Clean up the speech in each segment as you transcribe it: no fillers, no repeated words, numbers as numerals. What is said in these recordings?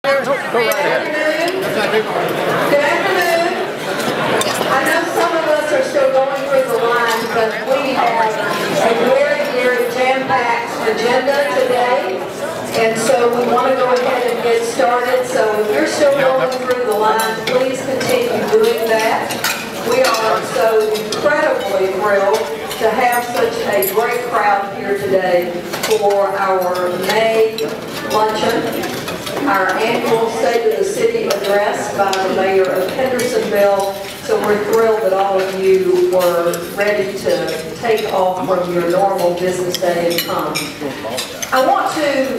Good afternoon. I know some of us are still going through the line, but we have a very, very jam-packed agenda today. And so we want to go ahead and get started. So if you're still going through the line, please continue doing that. We are so incredibly thrilled to have such a great crowd here today for our May luncheon, our annual State of the City address by the Mayor of Hendersonville. So we're thrilled that all of you were ready to take off from your normal business day and come. I want to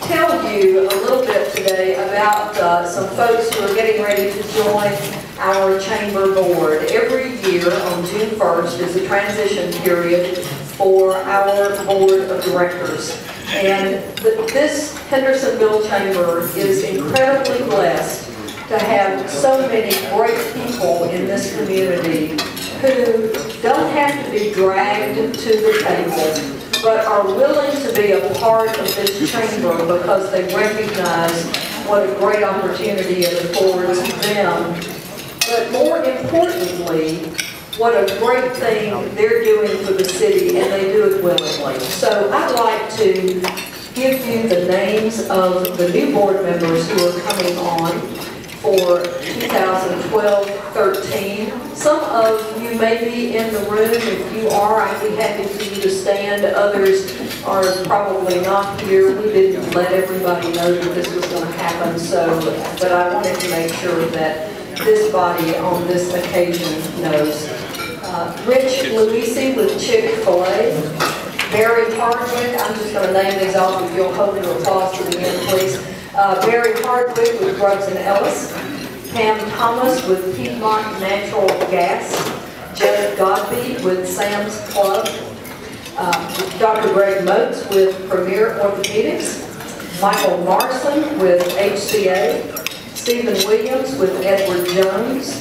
tell you a little bit today about some folks who are getting ready to join our chamber board. Every year on June 1st is a transition period for our board of directors. And this Hendersonville chamber is incredibly blessed to have so many great people in this community who don't have to be dragged to the table, but are willing to be a part of this chamber because they recognize what a great opportunity it affords them. But more importantly, what a great thing they're doing for the city, and they do it willingly. So I'd like to give you the names of the new board members who are coming on for 2012-13. Some of you may be in the room. If you are, I'd be happy for you to stand. Others are probably not here. We didn't let everybody know that this was going to happen, but I wanted to make sure that this body on this occasion knows. Rich Luisi with Chick-fil-A. Barry Hardwick, I'm just going to name these off if you'll hold your applause to the end, please. Barry Hardwick with Grubbs & Ellis. Pam Thomas with Piedmont Natural Gas. Jared Godby with Sam's Club. Dr. Greg Motes with Premier Orthopedics. Michael Marson with HCA. Stephen Williams with Edward Jones.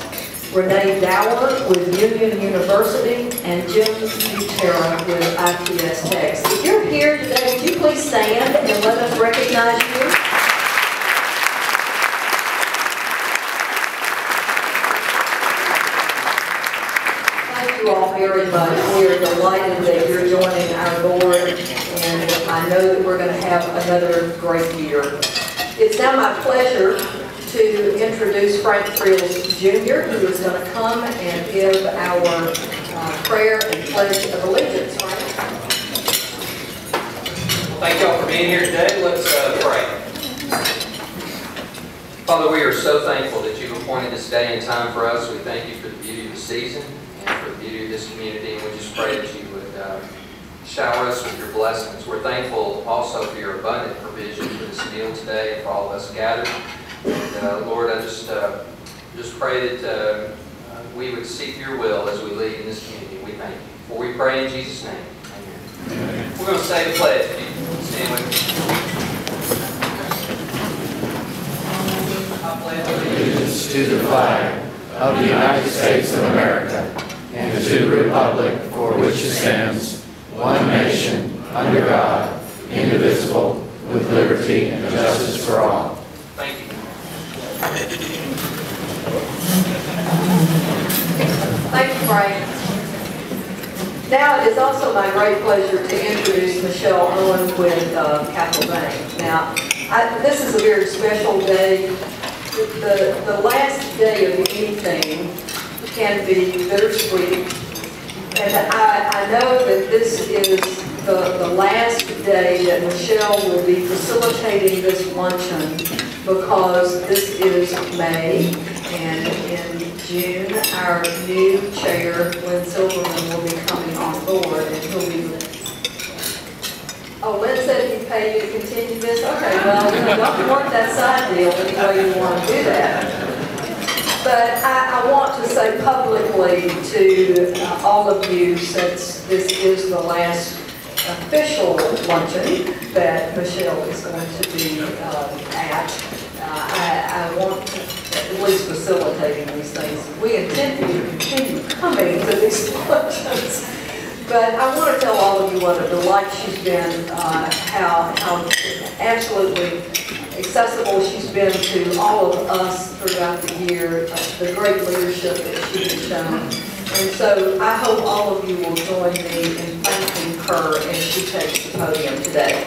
Renee Dower with Union University, and Jim Butera with IPS Techs. If you're here today, would you please stand and let us recognize you? Thank you all very much. We are delighted that you're joining our board, and I know that we're going to have another great year. It's now my pleasure to introduce Frank Frills Jr., who is going to come and give our prayer and pledge of allegiance. Frank? Thank you all for being here today. Let's pray. Father, we are so thankful that you've appointed this day and time for us. We thank you for the beauty of the season and for the beauty of this community, and we just pray that you would shower us with your blessings. We're thankful also for your abundant provision for this meal today and for all of us gathered. And Lord, I just pray that we would seek your will as we lead in this community. We thank you. For we pray in Jesus' name. Amen. We're going to say the pledge. If you stand with me. I pledge allegiance to the flag of the United States of America and to the republic for which it stands, one nation, under God, indivisible, with liberty and justice for all. Thank you. Thank you, Frank. Now it is also my great pleasure to introduce Michelle Owen with Capital Bank. Now, this is a very special day. The last day of anything can be bittersweet, and I know that this is the last day that Michelle will be facilitating this luncheon, because this is May, and in June, our new chair, Lynn Silverman, will be coming on board, and he'll be... Oh, Lynn said he paid you to continue this? Okay, well, don't work that side deal any way you want to do that. But I want to say publicly to all of you, since this is the last official luncheon that Michelle is going to be at, I want to, at least facilitating these things. We intend to continue coming to these luncheons, but I want to tell all of you what a delight she's been, how absolutely accessible she's been to all of us throughout the year, the great leadership that she has shown. And so I hope all of you will join me in thanking her as she takes the podium today.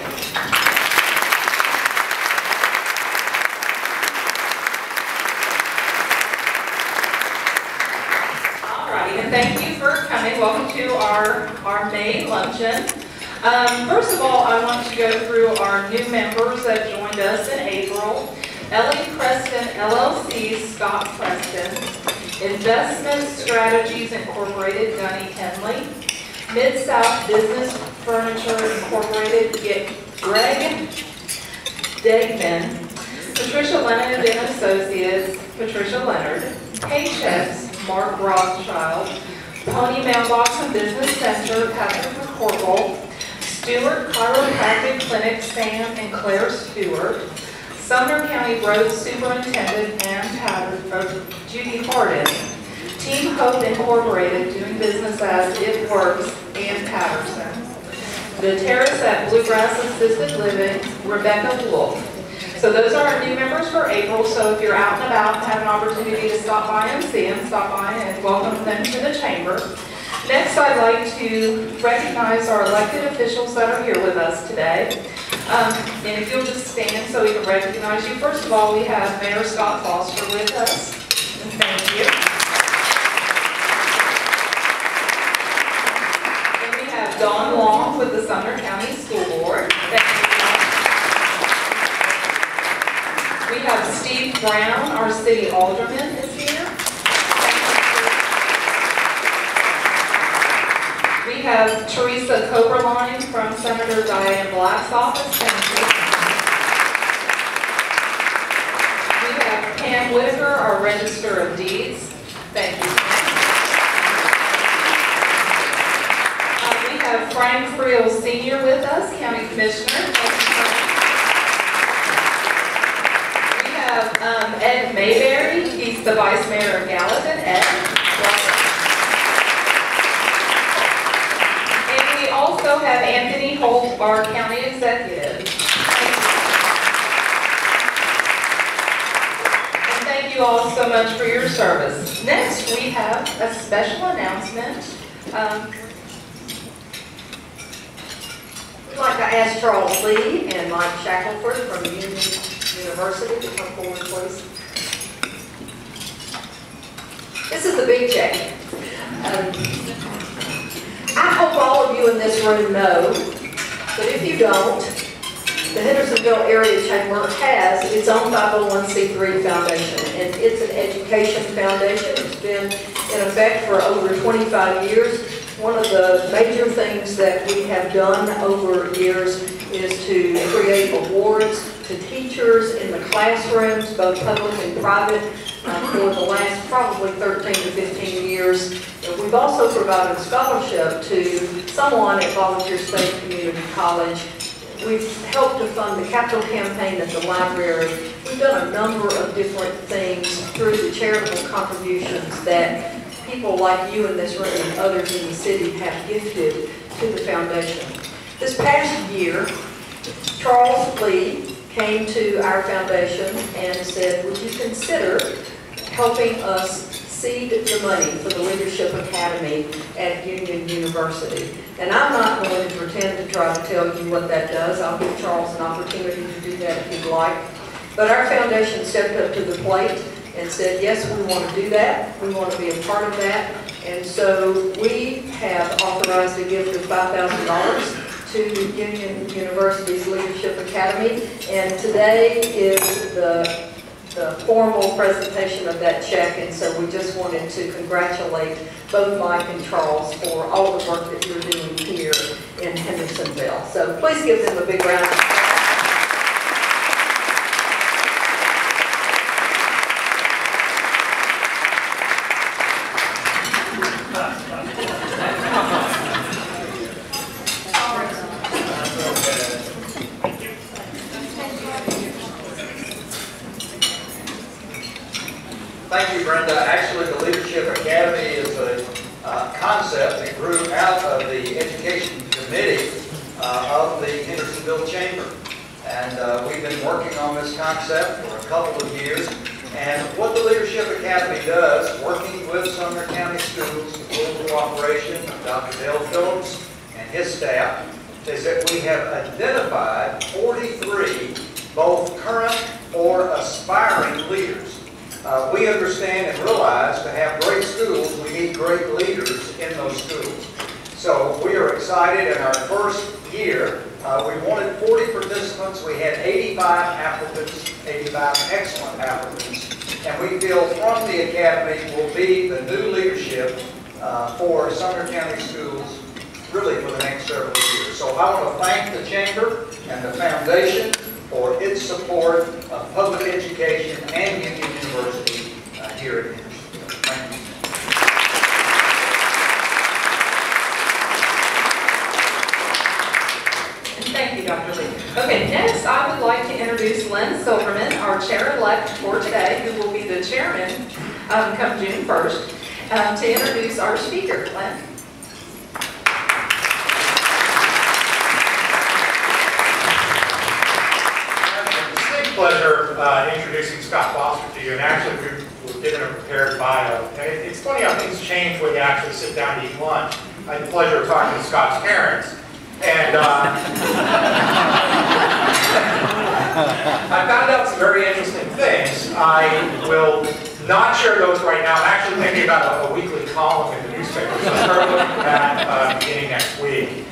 Thank you for coming. Welcome to our May luncheon. First of all, I want to go through our new members that joined us in April. Ellie Preston, LLC, Scott Preston. Investment Strategies Incorporated, Gunny Henley. Mid-South Business Furniture Incorporated, Greg Degman. Patricia Leonard and Associates, Patricia Leonard. Paychecks, Mark Rothschild. Pony Mailbox and Business Center, Patrick McCorkle. Stewart Chiropractic Clinic, Sam and Claire Stewart. Sumner County Road Superintendent Ann Judy Harden. Team Hope Incorporated, doing business as It Works, Ann Patterson. The Terrace at Bluegrass Assisted Living, Rebecca Wolf. So those are our new members for April, so if you're out and about and have an opportunity to stop by and see them, stop by and welcome them to the chamber. Next, I'd like to recognize our elected officials that are here with us today. And if you'll just stand so we can recognize you. First of all, we have Mayor Scott Foster with us. And thank you. And we have Dawn Long with the Sumner County School Board. Thank you. We have Steve Brown, our city alderman, is here. We have Teresa Coberline from Senator Diane Black's office. Thank you. We have Pam Whitaker, our Register of Deeds. Thank you. We have Frank Friel Sr. with us, County Commissioner. Thank you, Frank. Ed Mayberry, he's the Vice Mayor of Gallatin. Ed, welcome. And we also have Anthony Holt, our County Executive. And thank you all so much for your service. Next, we have a special announcement. We'd like to ask Charles Lee and Mike Shackleford from Union University to come forward, please. This is the big check. I hope all of you in this room know, but if you don't, the Hendersonville Area Chamber has its own 501c3 foundation, and it's an education foundation. It's been in effect for over 25 years. One of the major things that we have done over years is to create awards to teachers in the classrooms, both public and private, for the last probably 13 to 15 years. And we've also provided scholarship to someone at Volunteer State Community College. We've helped to fund the capital campaign at the library. We've done a number of different things through the charitable contributions that people like you in this room and others in the city have gifted to the foundation. This past year, Charles Lee came to our foundation and said, would you consider helping us seed the money for the Leadership Academy at Union University? And I'm not going to pretend to try to tell you what that does. I'll give Charles an opportunity to do that if he'd like. But our foundation stepped up to the plate and said, yes, we want to do that. We want to be a part of that. And so we have authorized a gift of $5,000 to Union University's Leadership Academy. And today is the formal presentation of that check. And so we just wanted to congratulate both Mike and Charles for all the work that you're doing here in Hendersonville. So please give them a big round of applause. Thank you, Brenda. Actually, the Leadership Academy is a concept that grew out of the Education Committee of the Hendersonville Chamber. And we've been working on this concept for a couple of years. And what the Leadership Academy does, working with Sumner County Schools, the full cooperation of Dr. Dale Phillips and his staff, is that we have identified 43 both current or aspiring leaders. We understand and realize to have great schools, we need great leaders in those schools. So we are excited. In our first year, we wanted 40 participants. We had 85 applicants, 85 excellent applicants. And we feel from the Academy will be the new leadership for Sumner County Schools really for the next several years. So I want to thank the Chamber and the Foundation for its support of public education and Union University here at Hendersonville. Thank you. Thank you, Dr. Lee. Okay, next I would like to introduce Len Silverman, our chair-elect for today, who will be the chairman come June 1st, to introduce our speaker. Len? Pleasure introducing Scott Foster to you, and actually we were given a prepared bio. It's funny how things change when you actually sit down to eat lunch. I had the pleasure of talking to Scott's parents, and I found out some very interesting things. I will not share those right now. I'm actually thinking about a weekly column in the newspaper, so I'll start looking at that beginning next week.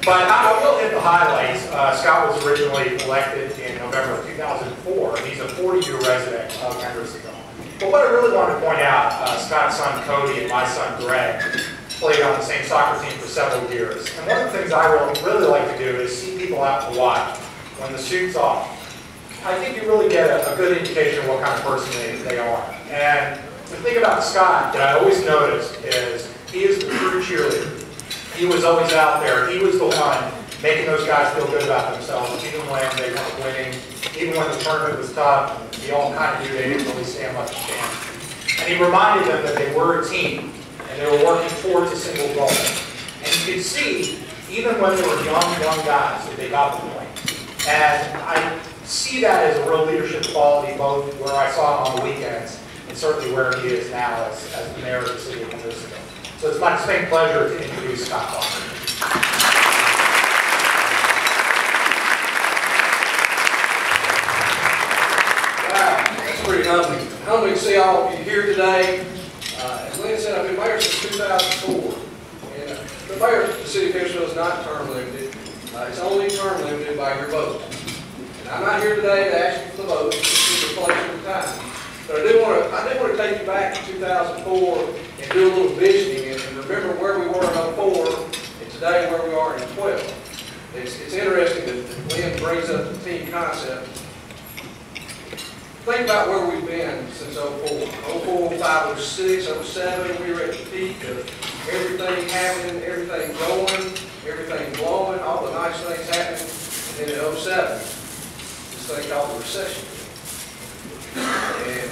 But I will hit the highlights. Scott was originally elected in November of 2004, and he's a 40-year resident of Hendersonville. But what I really wanted to point out, Scott's son Cody and my son Greg played on the same soccer team for several years. And one of the things I really like to do is see people out to watch when the suit's off. I think you really get a good indication of what kind of person they are. And the thing about Scott that I always notice is he is the true cheerleader. He was always out there. He was the one making those guys feel good about themselves, even when they weren't winning, even when the tournament was tough. We all kind of knew they didn't really stand much chance. And he reminded them that they were a team, and they were working towards a single goal. And you could see, even when they were young guys, that they got the point. And I see that as a real leadership quality, both where I saw him on the weekends, and certainly where he is now as the mayor of the city of Hendersonville. So it's my distinct pleasure to introduce Scott Foster. Wow, that's pretty humbling. Humbling to see all of you here today. As Lynn said, I've been mayor since 2004. And the mayor of the city of Hendersonville is not term limited. It's only term limited by your vote. And I'm not here today to ask you for the vote. This is a place of time. But I do want to take you back to 2004 and do a little visioning and remember where we were in 04 and today where we are in 12. It's interesting that Lynn brings up the team concept. Think about where we've been since 04. 04, 05, 06, 07, we were at the peak of everything happening, everything going, everything blowing, all the nice things happening. And then in 07, this thing called the recession. And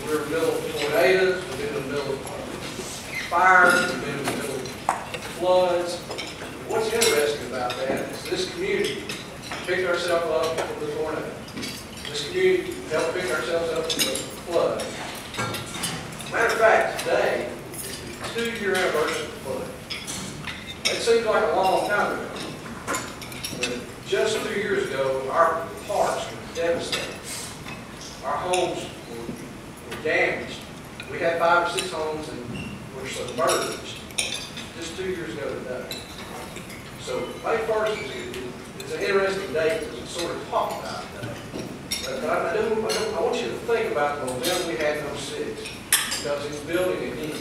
we're in the middle of tornadoes, we're in the middle of fires, we're in the middle of floods. What's interesting about that is this community picked ourselves up from the tornado. This community helped pick ourselves up from the flood. Matter of fact, today is the 2-year anniversary of the flood. It seems like a long time ago. But just 2 years ago, our parks were devastated. Our homes were damaged. We had 5 or 6 homes and were submerged just 2 years ago today. So May 1st is an interesting date to sort of talk about today. But I want you to think about the momentum we had in 06 because it's building again.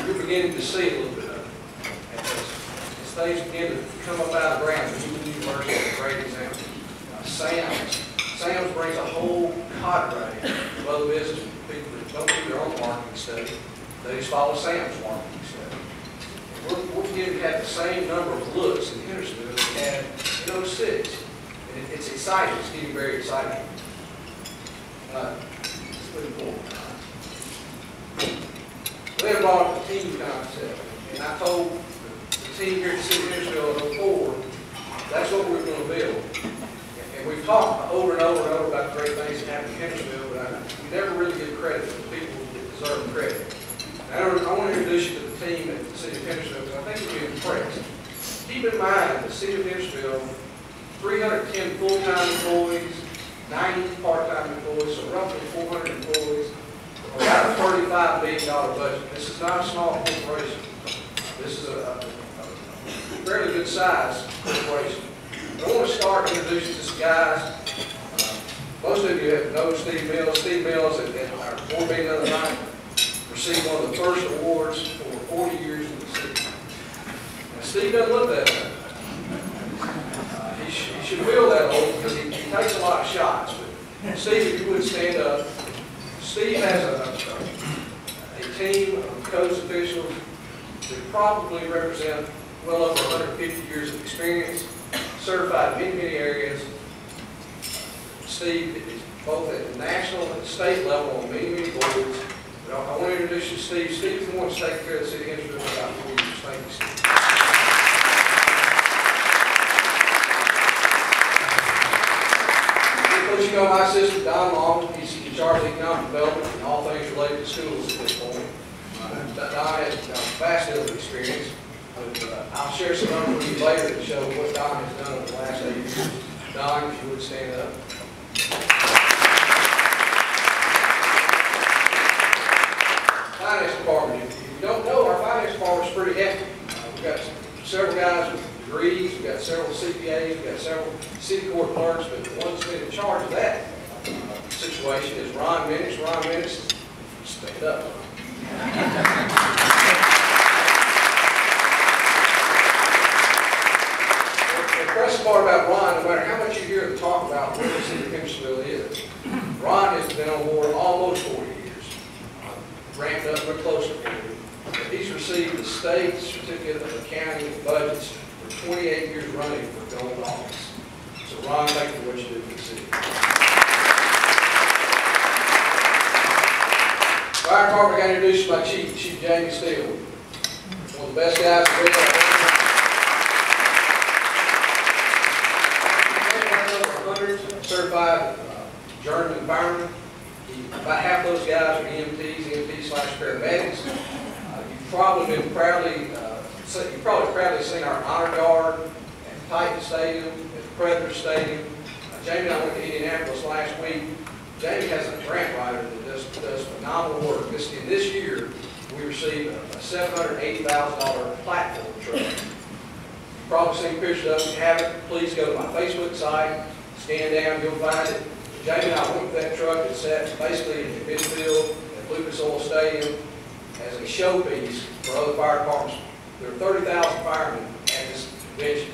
You're beginning to see a little bit of it. As things begin to come up out of the ground, the Union University is a great example. Sam's brings a whole cadre of other business people that don't do their own marketing study. They just follow Sam's marketing study. We're beginning to have the same number of looks in Hendersonville that we had in 06. And it's exciting. It's getting very exciting. It's pretty cool. They brought up the team concept. And I told the team here at the city of Hendersonville in 04, that's what we're going to build. And And we've talked over and over and over about the great things that happen in Hendersonville, but we never really give credit to the people that deserve the credit. I want to introduce you to the team at the City of Hendersonville, because I think you'll be impressed. Keep in mind, the City of Hendersonville, 310 full-time employees, 90 part-time employees, so roughly 400 employees, about a $35 billion budget. This is not a small corporation. This is a fairly good sized corporation. I want to start introducing some guys. Most of you have known Steve Mills. Steve Mills at our board meeting the other night received one of the first awards for 40 years in the city. Now, Steve doesn't look that old. He should feel that old because he takes a lot of shots. But Steve, if you would stand up. Steve has a team of codes officials that probably represent well over 150 years of experience, certified in many areas. Steve is both at the national and state level on many boards. But I want to introduce you to Steve. Steve's the one that's taken care of the city of Hendersonville for about 4 years. Thank you, Steve. Because you know my assistant, Don Long, he's in charge of economic development and all things related to schools at this point. Don has a vast deal of experience. But, I'll share some numbers with you later to show what Don has done over the last 8 years. Don, if you would stand up. Finance department. If you don't know, our finance department is pretty hefty. We've got several guys with degrees, we've got several CPAs, we've got several city court clerks, but the one that's been in charge of that situation is Ron Minnis. Ron Minnis, stand up. The impressive part about Ron, no matter how much you hear him talk about what the city of Hendersonville is, Ron has been on board almost 40 years. Ramped up real close to 40. He's received the state certificate of accounting and budgets for 28 years running for gold office. So Ron, thank you for what you do for the city. Fire department, I got to introduce you to my Chief Jamie Steele. One of the best guys in the world. Certified journeyman fireman. About half those guys are EMTs/paramedics. You've probably proudly seen our honor guard at Titan Stadium, at the Predator Stadium. Jamie and I went to Indianapolis last week. Jamie has a grant writer that does phenomenal work. In this year, we received a $780,000 platform truck. You've probably seen pictures of it. If you haven't, please go to my Facebook site, scan down, you'll find it. Jamie and I went with that truck and sat basically in the midfield at Lucas Oil Stadium as a showpiece for other fire departments. There are 30,000 firemen at this convention.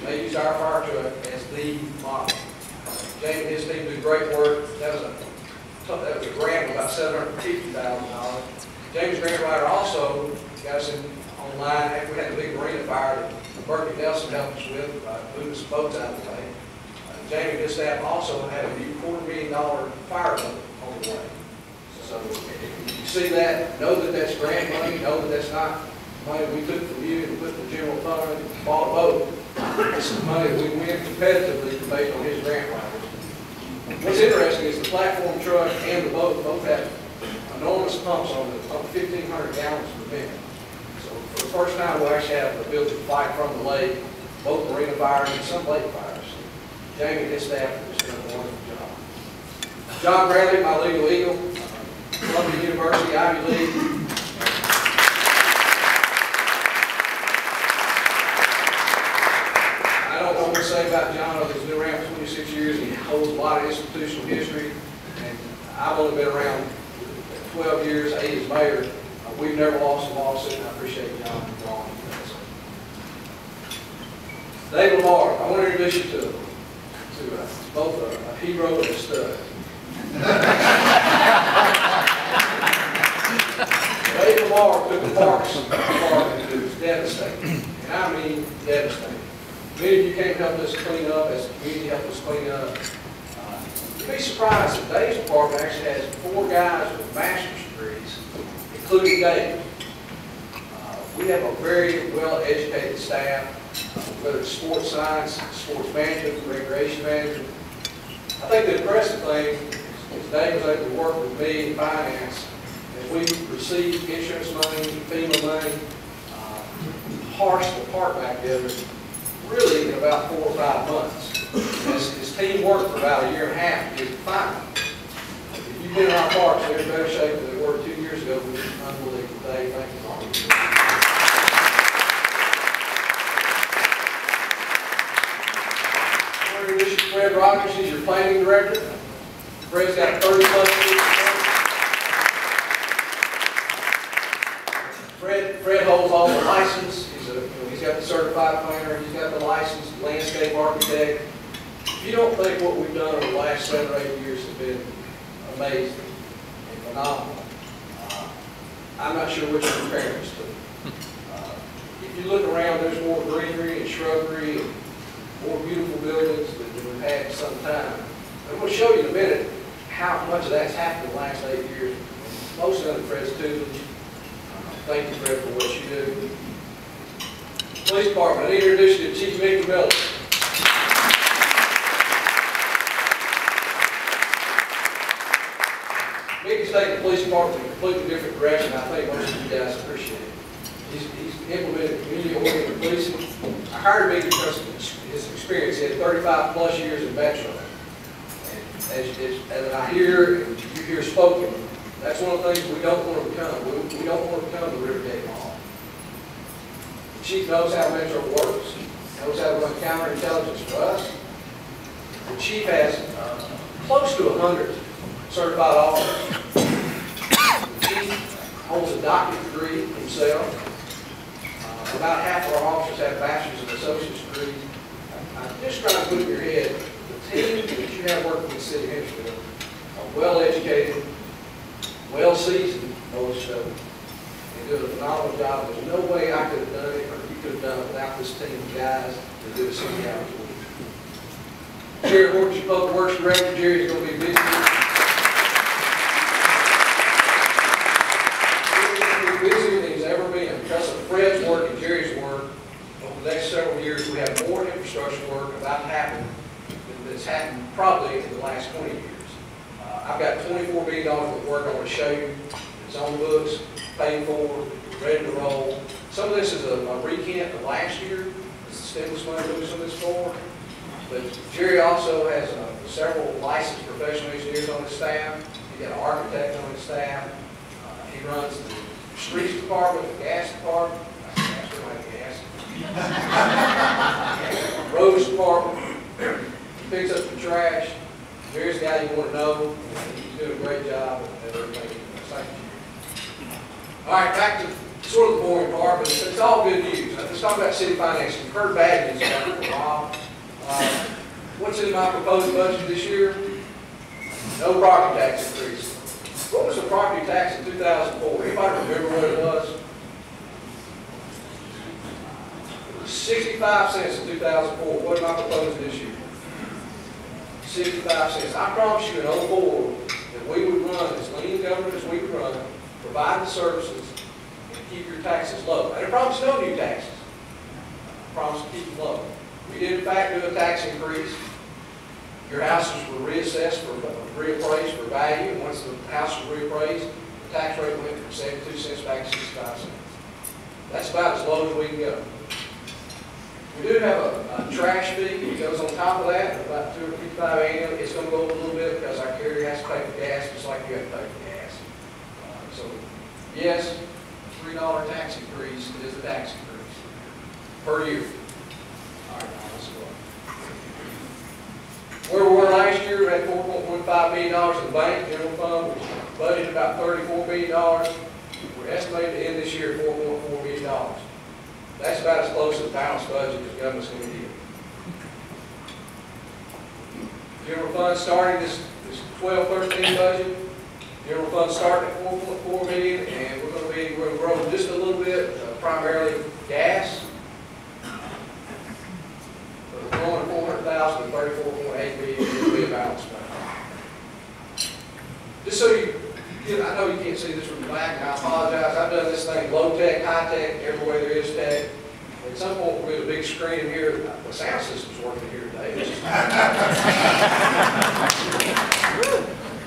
They use our fire truck as the model. Jamie and his team do great work. That was a grant of about $750,000. Jamie's grant writer also got us online after we had the big marina fire that Berkeley Nelson helped us with, moving some boats out of the way. Jamie and his staff also had a new $250,000 fire boat on the way. So if you see that, know that that's grant money, know that that's not money we took from you and put in the general fund and bought a boat. This is money that we win competitively based on his grant writers. What's interesting is the platform truck and the boat both have enormous pumps on them, up 1,500 gallons per minute. So for the first time, we'll actually have the ability to fight from the lake, both marina fires and some lake fires. Jamie and his staff have just done a wonderful job. John Bradley, my legal eagle, Columbia University, Ivy League. I don't know what to say about John, other than he's been around for 26 years. He holds a lot of institutional history. And I've only been around 12 years, 8 as mayor. We've never lost a lawsuit, and I appreciate John for all he does. Dave Lamar, I want to introduce you to both a hero and a stud. Dave Lamar took the parks department and it was devastating. And I mean devastating. Many of you came to help us clean up, as the community helped us clean up. You'd be surprised that Dave's department actually has 4 guys with master's degrees, including Dave. We have a very well-educated staff. whether it's sports science, sports management, recreation management. I think the impressive thing is Dave was able to work with me in finance, and we received insurance money, FEMA money, parse the park back together really in about 4 or 5 months. His team worked for about a year and a half to get it final. If you've been in our parks, they're in better shape than they were 2 years ago, which is unbelievable. Dave, thank you. Fred Rogers, he's your planning director. Fred's got 30 plus years. Fred holds all the license. He's got the certified planner. He's got the licensed landscape architect. If you don't think what we've done over the last 7 or 8 years has been amazing and phenomenal, I'm not sure which you're comparing us to. If you look around, there's more greenery and shrubbery and more beautiful buildings than we've had in some time. I'm going to show you in a minute how much of that's happened in the last 8 years. Most of it Fred's tutelage. Thank you, Fred, for what you do. Police Department, I need to introduce you to Chief Mickey Miller. Mickey's taking the police department in a completely different direction. I think most of you guys appreciate it. He's implemented community-oriented policing. I hired Mickey because of his experience. He had 35 plus years in Metro. And as I hear and you hear spoken, that's one of the things we don't want to become. We don't want to become the Rivergate Mall. The chief knows how Metro works, knows how to run counterintelligence for us. The chief has close to 100 certified officers. The chief holds a doctorate degree himself. About half of our officers have bachelor's and associate's degrees. I'm just trying to put in your head, the team that you have working in the city of Hendersonville are well educated, well seasoned, most of them, and do a phenomenal job. There's no way I could have done it or you could have done it without this team of guys that do it 60 hours a week. Jerry Horton, your public works director. Jerry's going to be busy. Busier than he's ever been because of Fred's work and Jerry's work. Over the next several years, we have more infrastructure work about to happen that's happened probably in the last 20 years. I've got $24 billion of work I want to show you. It's on the books, paid for, ready to roll. Some of this is a recant of last year. It's the stimulus money that we some of this for. But Jerry also has several licensed professional engineers on his staff. He's got an architect on his staff. He runs the streets department, the gas department. Roads department. He picks up the trash. Jerry's the guy you want to know. He's doing a great job at everything. Thank you. All right, back to sort of the boring part, but it's all good news. Let's talk about city finance. You've heard bad news about it for a while. What's in my proposed budget this year? No property tax increase. What was the property tax in 2004? Anybody remember what it was? It was 65 cents in 2004. What am I proposing this year? 65 cents. I promise you in 2004 that we would run as lean government as we could run, provide the services, and keep your taxes low. I didn't promise no new taxes. I promise to keep them low. We did in fact do a tax increase. Your houses were reassessed reappraised for value, and once the house was reappraised, the tax rate went from 72 cents back to 65 cents. That's about as low as we can go. We do have a trash fee that goes on top of that, about $255 annually. It's going to go up a little bit because our carrier has to pay for gas, just like you have to pay for gas. So, yes, $3 tax increase is the tax increase per year. All right, now let's go. Where we were last year, we had $4.15 billion in the bank, general fund. We budgeted about $34 billion. We're estimated to end this year at $4.4 billion. That's about as close to the balanced budget as the government's going to get. General fund starting this 12-13 budget. General fund starting at $4.4 billion, and we're going to grow just a little bit, primarily gas. But we're growing $400,000 to $34.8 billion will be a balanced budget. Just so I know you can't see this from the back, and I apologize. I've done this thing low tech, high tech, everywhere there is tech. At some point, we'll get a big screen in here. The sound system's working here today.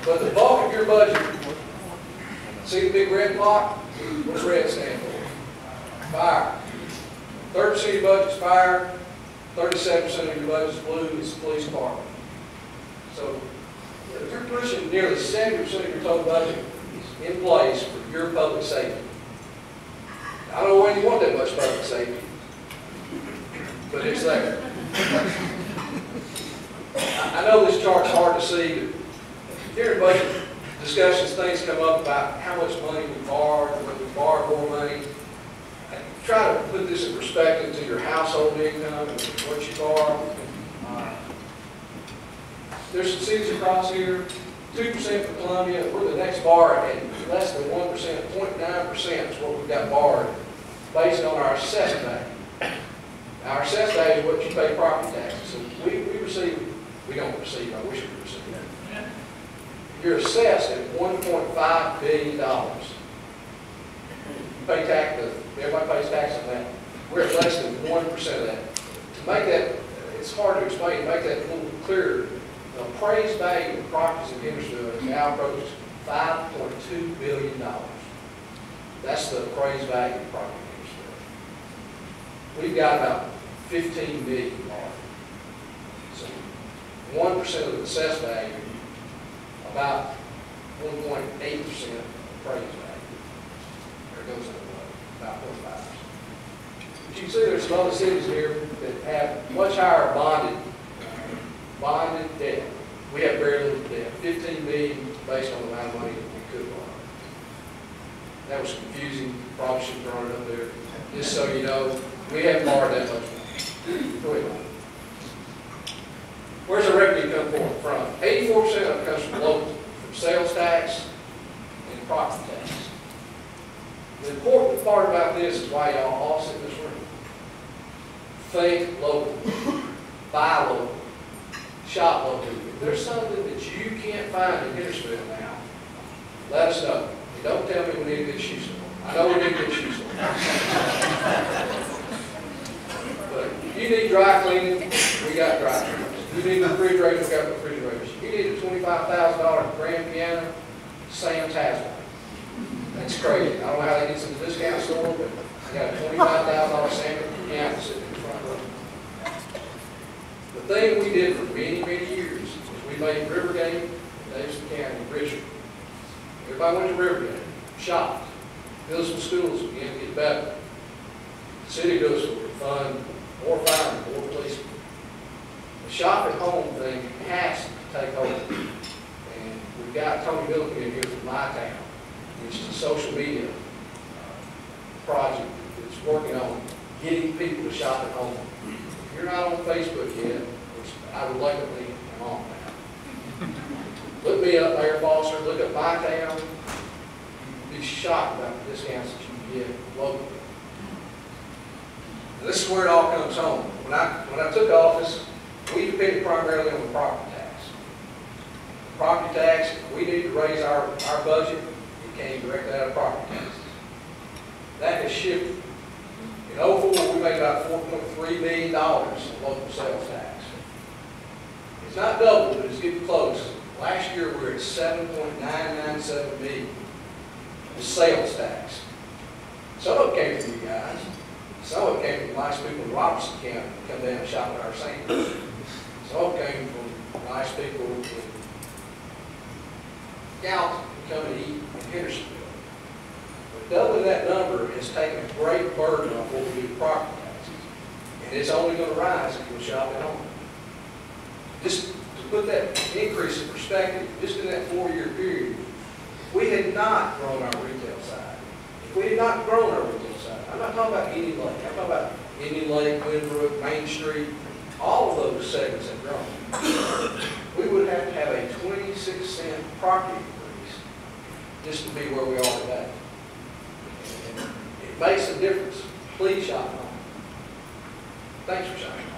But the bulk of your budget, see the big red block? What's red stand for? Fire. 30% of your budget's fire, 37% of your budget's blue is the police department. So if you're pushing nearly 70% of your total budget in place for your public safety. I don't know why you want that much public safety, but it's there. I know this chart's hard to see, but during budget discussions, things come up about how much money we borrowed, whether we borrowed more money. Try to put this in perspective to your household income and what you borrow. There's some cities across here, 2% for Columbia. We're the next bar at less than 1%, 0.9% is what we've got borrowed based on our assessed value. Now, our assessed value is what you pay property taxes. So we don't receive, I wish we received. You're assessed at $1.5 billion. Pay tax, everybody pays tax on that. We're at less than 1% of that. To make that, it's hard to explain, to make that a little clearer, the appraised value of properties in Hendersonville has now approached $5.2 billion. That's the appraised value of property in Hendersonville. We've got about $15 billion. So 1% of the assessed value, about 1.8% appraised value. Goes up about 45%. But you can see there's some other cities here that have much higher bonded debt. We have very little debt, $15 million based on the amount of money that we could borrow. That was confusing, probably should have brought it up there. Just so you know, we haven't borrowed that much money. Go ahead. Where's our revenue come from? 84% of it comes from local, from sales tax and property tax. The important part about this is why y'all all sit in this room. Think local, buy local, shop local. If there's something that you can't find in Hendersonville now, let us know. And don't tell me we need a good shoe store. I know we need a good shoe store. But if you need dry cleaning, we got dry cleaners. You need refrigerators, we got refrigerators. You need a $25,000 grand piano, Sam's has one. That's crazy. I don't know how they get some discount store, but I got a $25,000 Sam's piano sitting in the front row. The thing we did for many, many years is we made Rivergate and Davidson County richer. Everybody went to Rivergate, shopped, built some schools, began to get better. The city does fund more firemen, more policemen. The shop at home thing has to take over. And we've got Tony Milliken in here from my town, which is a social media project that's working on getting people to shop at home. If you're not on Facebook yet, which I reluctantly am on now, look me up, Mayor Foster, look up my town. You'd be shocked about the discounts that you can get locally. And this is where it all comes home. When I took office, we depended primarily on the property tax. Property tax, if we need to raise our budget, it came directly out of property taxes. That has shifted. In 2004, we made about $4.3 million in local sales tax. It's not double, but it's getting close. Last year, we were at $7.997 million in sales tax. Some of it came from you guys. Some of it came from nice people in Robertson County that come down and shop at our centers. Some of it came from nice people in Gallatin who come and eat in Hendersonville. But doubling that number has taken a great burden off what we do with property taxes. And it's only going to rise if you'll shop at home. Just to put that increase in perspective, just in that 4-year period, if we had not grown our retail side, if we had not grown our retail side, I'm not talking about Indian Lake, I'm talking about Indian Lake, Glenbrook, Main Street, all of those segments have grown. We would have to have a 26-cent property increase just to be where we are today. And it makes a difference. Please shop home. Thanks for shopping home.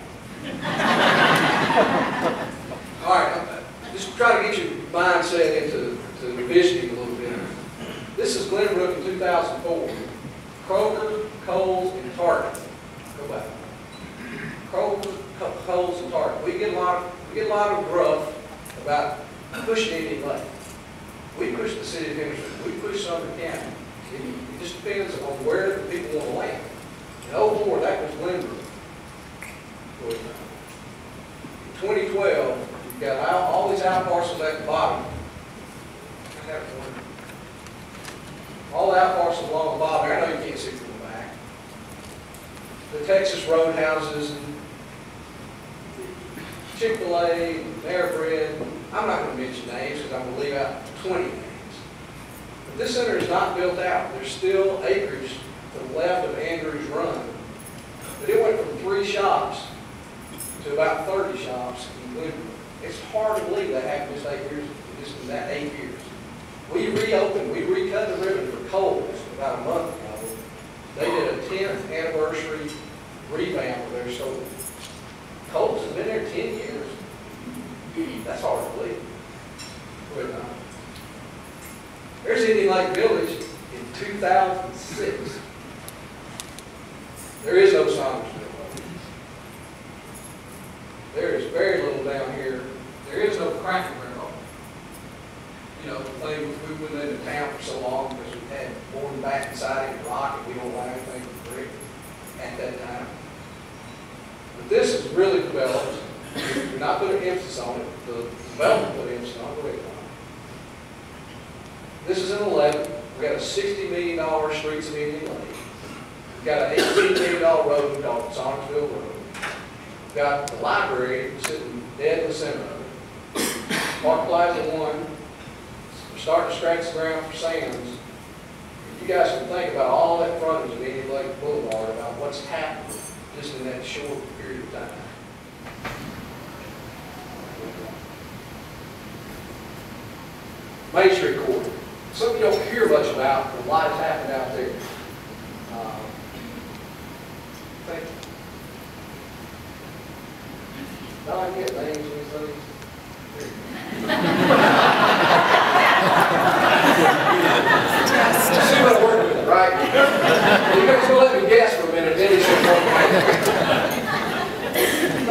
All right, just try to get your mindset into visiting a little bit. This is Glenbrook in 2004. Kroger, Kohl's, and Target Go back. Coals and tar. We get a lot of gruff about pushing anything late. We push the city of Hendersonville. We push Sumner County. It just depends on where the people want to land. In 2004, that was Glenbrook. In 2012, you've got all these out parcels at the bottom. All the out parcels along the bottom there. I know you can't see from the back. The Texas Roadhouses, Chick-fil-A, Air Bread. I'm not going to mention names because I'm going to leave out 20 names. But this center is not built out. There's still acreage to the left of Andrews Run. But it went from 3 shops to about 30 shops in Glenbrook. It's hard to believe that happened just 8 years, just in that 8 years. We reopened, we recut the ribbon for Kohl's about a month ago. They did a 10th anniversary revamp of their store. Kohl's has been there 10 years. That's hard to believe. But, there's Indian Lake Village in 2006. There is no Saundersville. There is very little down here. There is no Cracker Barrel. You know, the thing we went into town for so long because we had more than back and siding and rock and we don't buy anything for brick at that time. But this is really developed. We're not putting emphasis on it. The development put emphasis on it. Go ahead, Tom. This is in 11. We got a $60 million streets of Indian Lake. We've got an $18 million road called Saundersville Road. We've got the library sitting dead in the center of it. Park Plaza 1. We're starting to scratch the ground for Sam's. If you guys can think about all that frontage of Indian Lake Boulevard, about what's happened just in that short period of time. Main Street Corridor. Something you don't hear much about, but a lot has happened out there. Thank you. No, I get names and things. See what I'm working with, right? You guys will let me guess for a minute, then he's going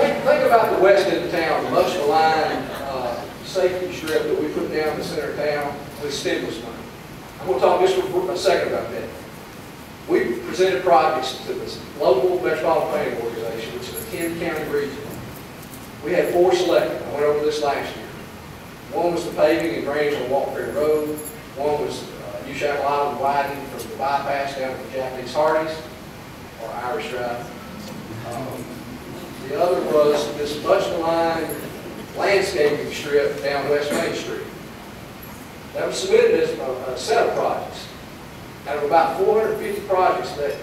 to think about the west end of town, the much maligned safety strip that we put down in the center of town with stimulus money. I'm going to talk just for a second about that. We presented projects to this local metropolitan planning organization, which is a 10-county region. We had 4 selected. I went over this last year. One was the paving and drainage on Walton Ferry Road. One was SHACKLE Island widening from the bypass down to the Japanese Hardee's, or Irish Drive. The other was this much maligned landscaping strip down West Main Street. That was submitted as a set of projects. Out of about 450 projects, that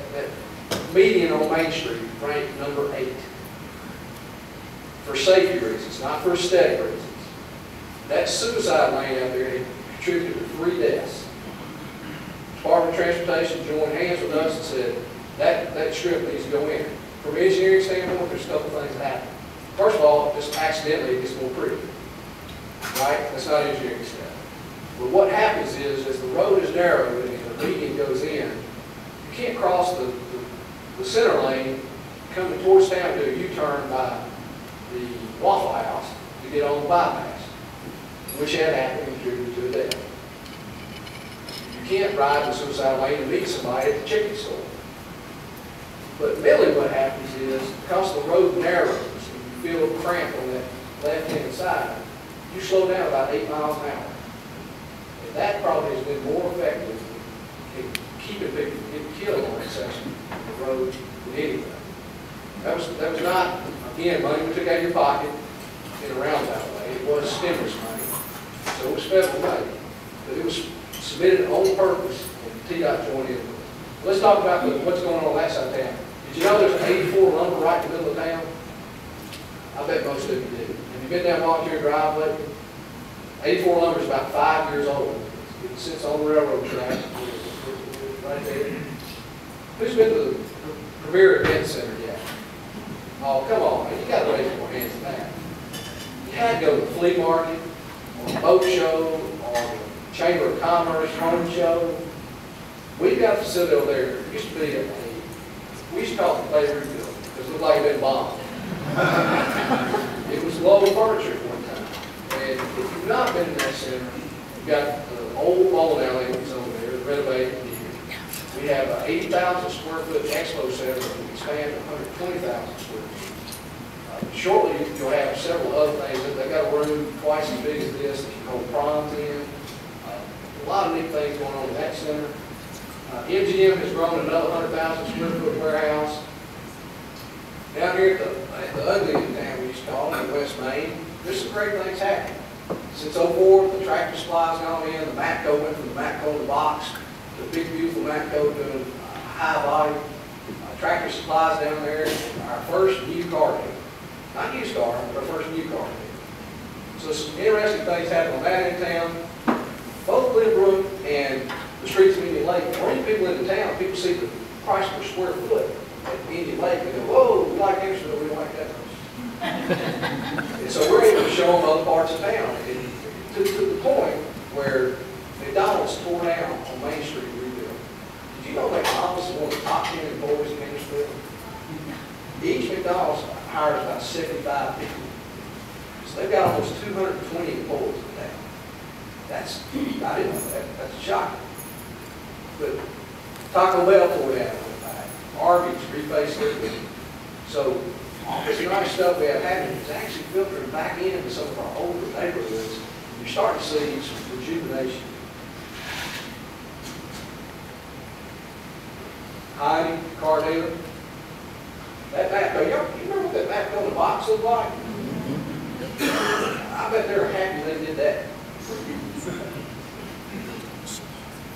median on Main Street ranked number 8. For safety reasons, not for aesthetic reasons. That suicide lane out there had contributed to 3 deaths. Department of Transportation joined hands with us and said, that strip needs to go in. From an engineering standpoint, there's a couple things that happen. First of all, just accidentally it gets more pretty. Right? That's not engineering stuff. But what happens is, as the road is narrowed and the median goes in, you can't cross the center lane coming towards town to a U-turn by the Waffle House to get on the bypass, which had happened and contributed to a death. You can't ride the suicide lane and meet somebody at the chicken store. But really what happens is, because the road narrows and you feel a cramp on that left-hand side, you slow down about 8 miles an hour. And that probably has been more effective in keeping people from getting killed on that section of the road than anything. That was not, again, money we took out of your pocket in a roundabout way. It was stimulus money, so it was federal money. But it was submitted on purpose and TDOT joined in. Let's talk about what's going on that side of town. Did you know there's an 84 lumber right in the middle of town? I bet most of you did. Have you been down Volunteer Drive lately? 84 lumber is about 5 years old. It sits on the railroad track right there. Who's been to the Premier Event Center yet? Oh, come on, man. You got to raise more hands than that. You had to go to the flea market, or the boat show, or the Chamber of Commerce home show. We've got a facility over there. It used to be we used to call it the Playroom Building. because it looked like it had been bombed. It was low furniture at one time. And if you've not been in that center, you've got the old bowling alley that's over there, renovated. We have an 80,000 square foot expo center that will expand to 120,000 square feet. Shortly, you'll have several other things. They've got a room twice as big as this that you can hold proms in. A lot of neat things going on in that center. MGM has grown another 100,000 square foot warehouse. Down here at the ugly end of town, we used to call it, in West Main, there's some great things happening. Since '04, the Tractor Supply's gone in, the Matco went from the Matco in the box to the big, beautiful Matco doing high volume. Tractor Supply's down there, our first new car dealer. Not used car, but our first new car dealer. So some interesting things happening on that end of town. Both Glenbrook and the streets of Indian Lake bring people into town. People see the price per square foot at Indian Lake and go, whoa, we like Hendersonville, we don't like that much. And so we're able to show them other parts of town. And to the point where McDonald's tore down on Main Street to rebuild. Did you know McDonald's is one of the top 10 employers in Hendersonville? Each McDonald's hires about 75 people. So they've got almost 220 employees in town. That's, I didn't know that. That's shocking. But Taco Bell tore down on the back. Arby's refaced their building. So all this nice stuff we have happening is actually filtering back into some of our older neighborhoods. You're starting to see some rejuvenation. Heidi, car dealer. That Matco, you remember what that Matco in the box looked like? I bet they're happy they did that.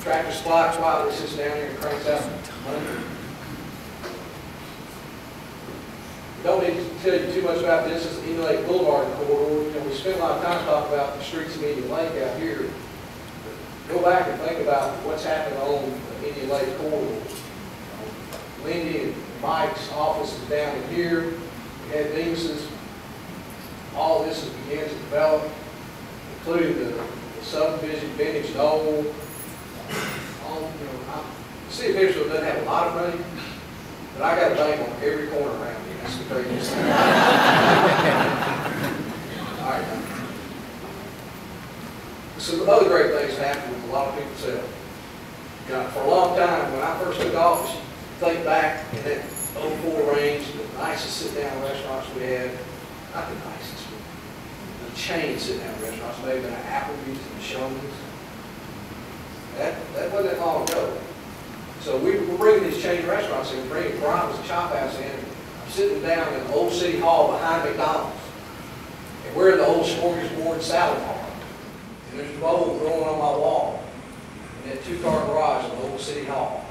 Tractor Supply quietly sits down here and cranks out money. Don't need to tell you too much about this. It's the Indian Lake Boulevard corridor. You know, we spend a lot of time talking about the streets of Indian Lake out here. Go back and think about what's happening on the Indian Lake corridor. Lindy and Mike's office is down in here. We had Demus's. All this is beginning to develop, including the subdivision, Vintage Knoll. The city of Hendersonville doesn't have a lot of money, but I got a bank on every corner around here. That's the craziest thing. All right. Some other great things happen with a lot of people sell. You know, for a long time, when I first took office, think back in that '04 range, the nicest sit-down restaurants we had, not the nicest, but the chain sit-down restaurants, maybe an Applebee's and Shoney's. That wasn't that long ago. So we're bringing these chain restaurants in, we're bringing Brahms and Chop House in. I'm sitting down in the old city hall behind McDonald's. And we're in the old smorgasbord salad bar. And there's a bowl growing on my wall. And that two-car garage in the old city hall.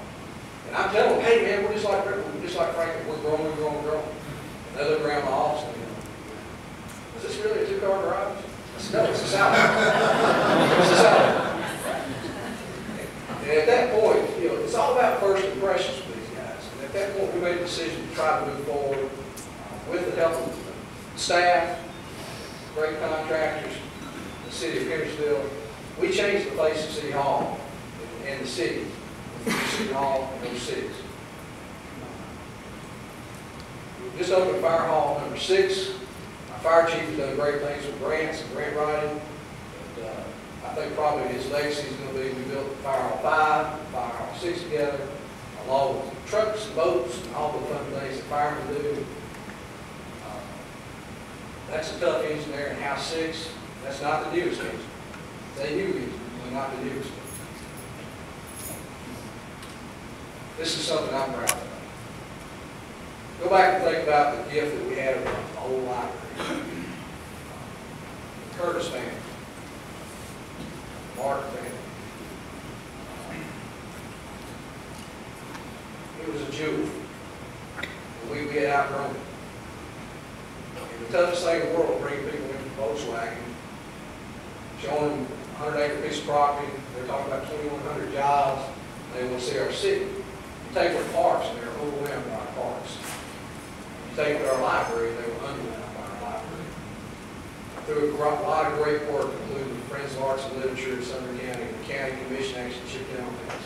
And I'm telling them, hey man, we're just like Franklin. We're growing. And they look around my office and go, is this really a two-car garage? I said, no, it's a salad bar. It's a salad bar. And at that point, you know, it's all about first impressions for these guys. And at that point, we made a decision to try to move forward with the help of the staff, great contractors, the city of Hendersonville. We changed the face of City Hall and the city. City Hall and those cities. We just opened Fire Hall number 6. Our fire chief has done great things with grants and grant writing. And, I think probably his legacy is going to be we built Fire Hall 5, Fire Hall 6 together, along with trucks and boats and all the fun things that firemen do. That's a tough engine there in House 6. That's not the newest engine. It's a new engine, but not the newest engine. This is something I'm proud of. Go back and think about the gift that we had of the whole library. Curtis family. Mark family. It was a jewel. We had outgrown it. And the toughest thing in the world, bringing people into Volkswagen, showing them a 100-acre piece of property, they're talking about 2,100 jobs, they want to see our city. You take our parks, and they're overwhelmed by our parks. You take our library, they were underwhelmed by our library. Through a lot of great work, including the Friends of Arts and Literature in Sumner County, the County Commission actually chipped in on this,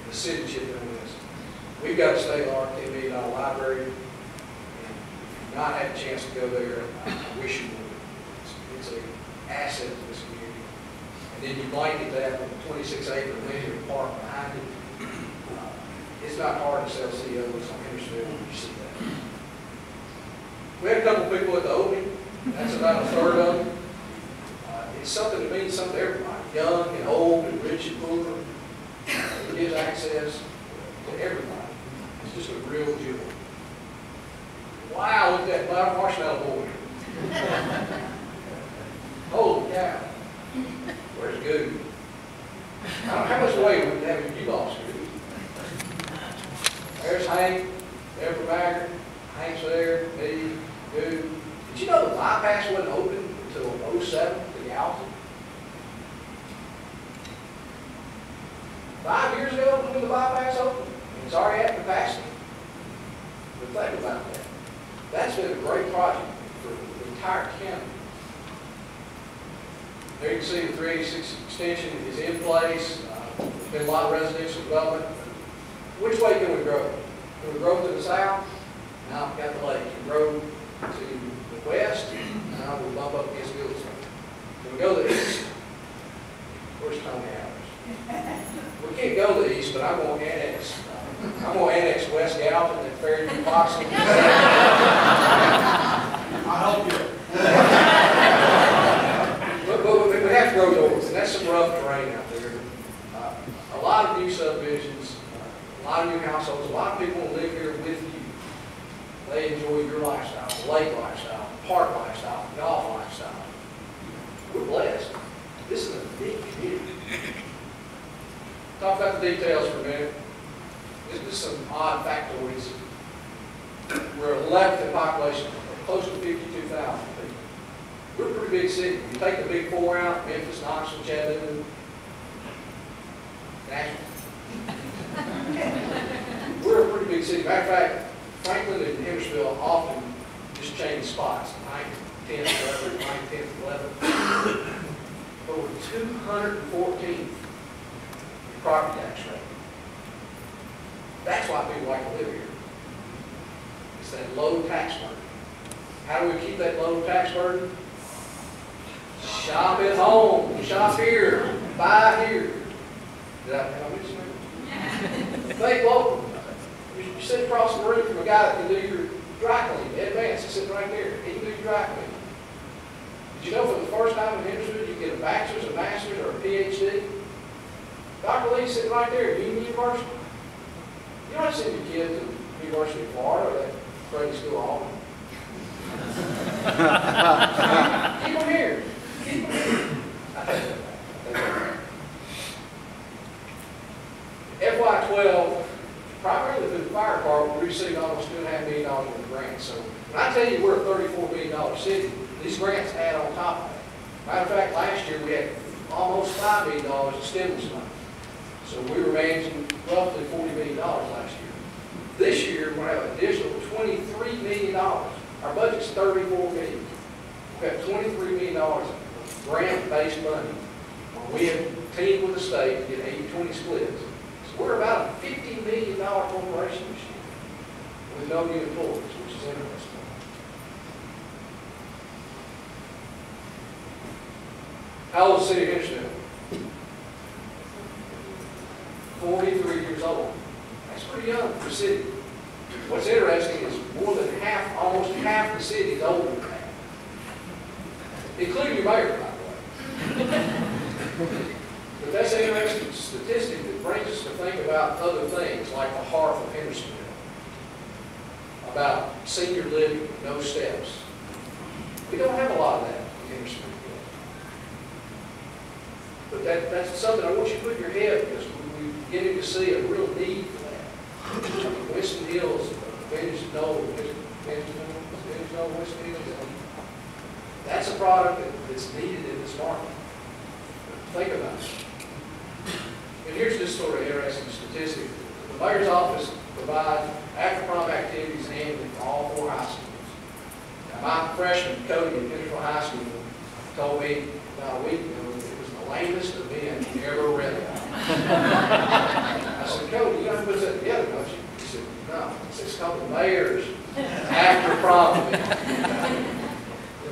and the city chipped in on this. We've got a state-of-the-art $10 million library, and not had a chance to go there, I wish you would. It's an asset to this community. And then you blanket that with a 26-acre linear park behind it. It's not hard to sell COs on Hendersonville when you see that. We had a couple people at the opening. That's about a third of them. It's something that means something to everybody, young and old and rich and poor. It gives access to everybody. It's just a real jewel. Wow, look at that marshmallow boy. Holy cow. Where's Goo? How much weight would have you lost, Goo? There's Hank, there for Baggert. Hank's there, me, Goo. Did you know the bypass wasn't open until 07 to Gallatin? 5 years ago when the bypass opened, and it's already at capacity. But think about that. That's been a great project for the entire county. There you can see the 386 extension is in place. There's been a lot of residential development. Which way can we grow? Can we grow to the south? Now we've got the lake. Can we grow to the west? Now we'll bump up against Gilliston. Can we go to the east? Where's Tony Hours? We can't go to the east, but I'm going to annex. I'm going to annex West Gallatin and Ferry Fox. I hope you. But we have to go north, and that's some rough terrain out there. A lot of new subdivisions, a lot of new households, a lot of people live here with you. They enjoy your lifestyle, the lake lifestyle, the park lifestyle, the golf lifestyle. We're blessed. This is a big community. Talk about the details for a minute. This is some odd factoids. We're 11th in population, close to 52,000 people. We're a pretty big city. You take the big four out, Memphis, Knoxville, Chattanooga, Nashville. We're a pretty big city. Matter of fact, Franklin and Hendersonville often just change spots. 9th, 10th, 11th, 9th, 10th, 11th. But we're 214th property tax rate. That's why people like to live here. It's that low tax burden. How do we keep that low tax burden? Shop at home, shop here, buy here. Did I mention that? Think local. You sit across the room from a guy that can do your dry cleaning. Ed Vance is sitting right there. He can do your dry cleaning. Did you know for the first time in Hendersonville you can get a bachelor's, a master's, or a PhD? Dr. Lee's sitting right there at Union University. You don't send your kid to the University of Florida or that grade school Auburn. Keep them here. Keep them here. I take that back. FY12, primarily through the fire department, we received almost $2.5 million worth of grants. So when I tell you we're a $34 million city, these grants add on top of that. Matter of fact, last year we had almost $5 million in stimulus money. So we were managing roughly $40 million last year. This year, we're going to have an additional $23 million. Our budget's $34 million. We have $23 million of grant-based money. We have teamed with the state to get 80-20 splits. So we're about a $50 million corporation this year with no new employees, which is interesting. How old is the city of Hendersonville? 43 years old. That's pretty young for a city. What's interesting is more than half, almost half the city is older than that. Including your mayor, by the way. But that's an interesting statistic that brings us to think about other things like the hearth of Hendersonville. About senior living, no steps. We don't have a lot of that in Hendersonville. But that's something I want you to put in your head because we're beginning to see a real need for that. I mean, Winston Hills, Winston Hills, that's a product that's needed in this market. Think about it. And here's this sort of interesting statistic. The mayor's office provides after-prom activities annually for all 4 high schools. Now, my freshman, Cody, at Hendersonville High School, told me about a week ago that it was the lamest event he ever read about. I said, Cody, you got to put that together, don't you? He said, no. It's called the mayor's after prom event.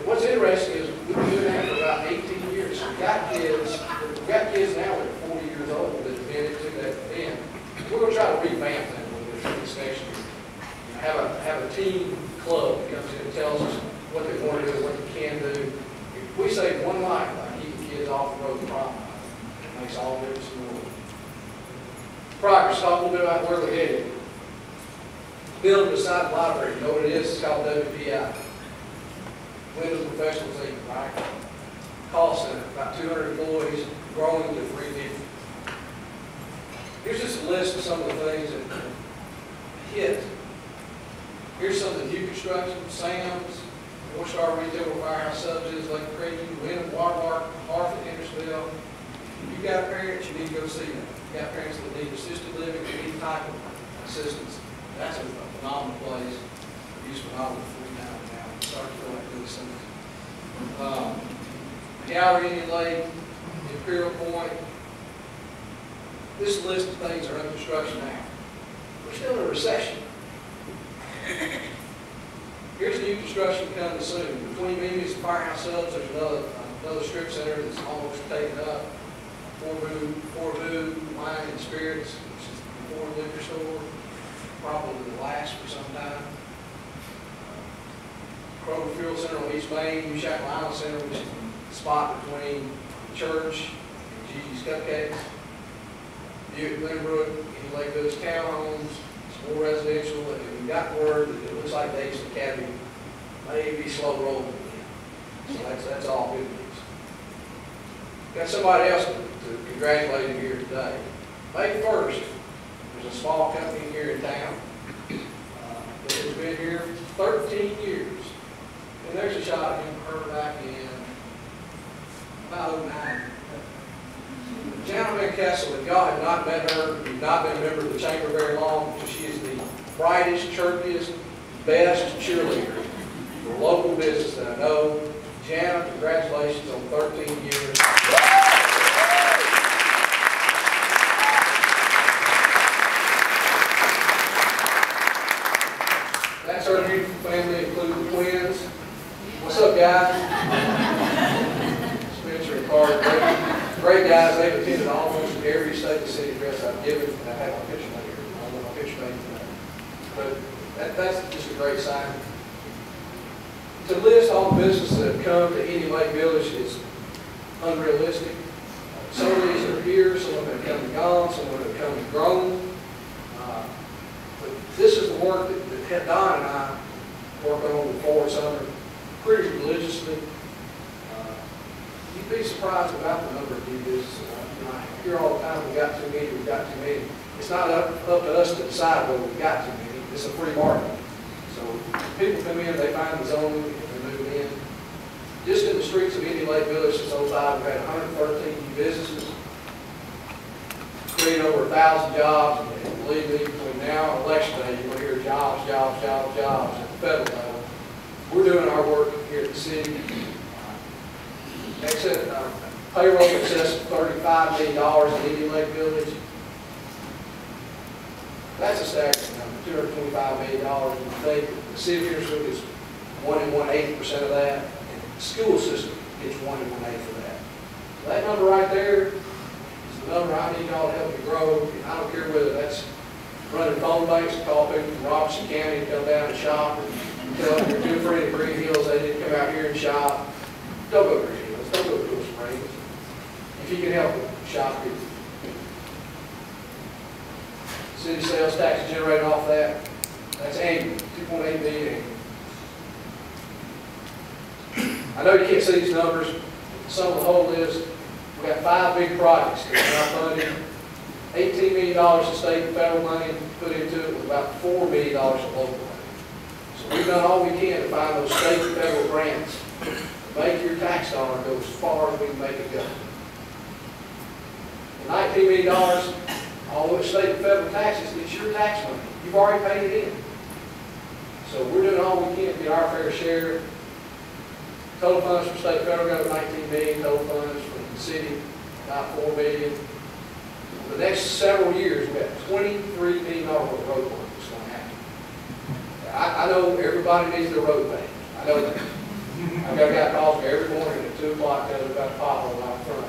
What's interesting is we've been doing that for about 18 years. So we've got kids now that are 40 years old that have been into that event. We're going to try to revamp that a little bit this next year. Have a team club that comes in and tells us what they want to do, what they can do. If we save one life by keeping kids off the road prom night, it makes all the difference in the world. Progress, talk a little bit about where we're headed. Building beside the library, you know what it is? It's called WPI. Windows Professional Team, right? Call center, about 200 employees, growing to 350. Here's just a list of some of the things that hit. Here's some of the new construction: Sam's, North Star Retail, Firehouse Subs, Lake Creek, Wyndham, Watermark, Hartford, Hendersonville. If you've got parents, you need to go see them. If you've got parents that need assisted living, that need type of assistance, that's a phenomenal place. We use phenomenal free time now. I'm starting to feel like doing something. Gallery, Indian Lake, Imperial Point. This list of things are under construction now. We're still in a recession. Here's new construction coming soon. Between Mimi's and Firehouse Subs, there's another strip center that's almost taken up. Four Wine and Spirits, which is the Ford liquor store, probably the last for some time. Kroger Fuel Center on East Main, SHACKLE Center, which is the spot between the church and Gigi's Cupcakes. Glenbrook, Indian Lake Village Townhomes, some more residential, and we got word that it looks like the Ace Academy may be slow rolling again. So that's all good news. Got somebody else to congratulate him here today. May 1st, there's a small company here in town that has been here 13 years. And there's a shot of him, her back in about 09. Janet Van Kessel, if y'all have not met her, you've not been a member of the chamber very long, she is the brightest, chirpiest, best cheerleader for local business that I know. Janet, congratulations on 13 years. That's our beautiful family, including the twins. What's up, guys? Spencer and Carter. Great guys. They've attended almost every state and city address I've given. I have my picture made here. I don't know my picture made tonight. But that's just a great sign. To list all the businesses that have come to Indian Lake Village is unrealistic. Some of these are here, some of them have come and gone, some of them have come and grown. But this is the work that Don and I work on before summer pretty religiously. You'd be surprised about the number of new businesses. I hear all the time, we've got too many, we've got too many. It's not up to us to decide whether we've got too many. It's a free market. So people come in, they find the zoning, they move in. Just in the streets of Indian Lake Village since 05, we've had 113 new businesses, created over 1,000 jobs, and believe me, between now and election day, you're going to hear jobs at the federal level. We're doing our work here at the city. Payroll in excess of $35 million in Indian Lake Village. That's a staggering number, $225 million. And I think the city of Hendersonville gets 1 1/8% of that, and the school system gets 1 1/8 of that. So that number right there is the number I need y'all to help me grow. And I don't care whether that's running phone banks and call people from Robertson County to come down and shop, and tell them your good friend at Green Hills they didn't come out here and shop. Don't go to Green Hills. Don't go to Cool Springs. If you can help it, shop it. City sales tax generated off that, that's annual, $2.8 million annual. I know you can't see these numbers. Some of the whole is, we've got 5 big projects that are not funded. $18 million in state and federal money put into it with about $4 million in local money. So we've done all we can to find those state and federal grants. Make your tax dollar go as far as we can make it go. $19 million, although it's state and federal taxes, it's your tax money. You've already paid it in. So we're doing all we can to get our fair share. Total funds from state and federal got $19 million. Total funds from the city, about $4 million. For the next several years, we've got $23 million worth of road work that's going to happen. I know everybody needs their road paved. I know that. I've got a guy calls me every morning at 2 o'clock telling me about the pothole out front.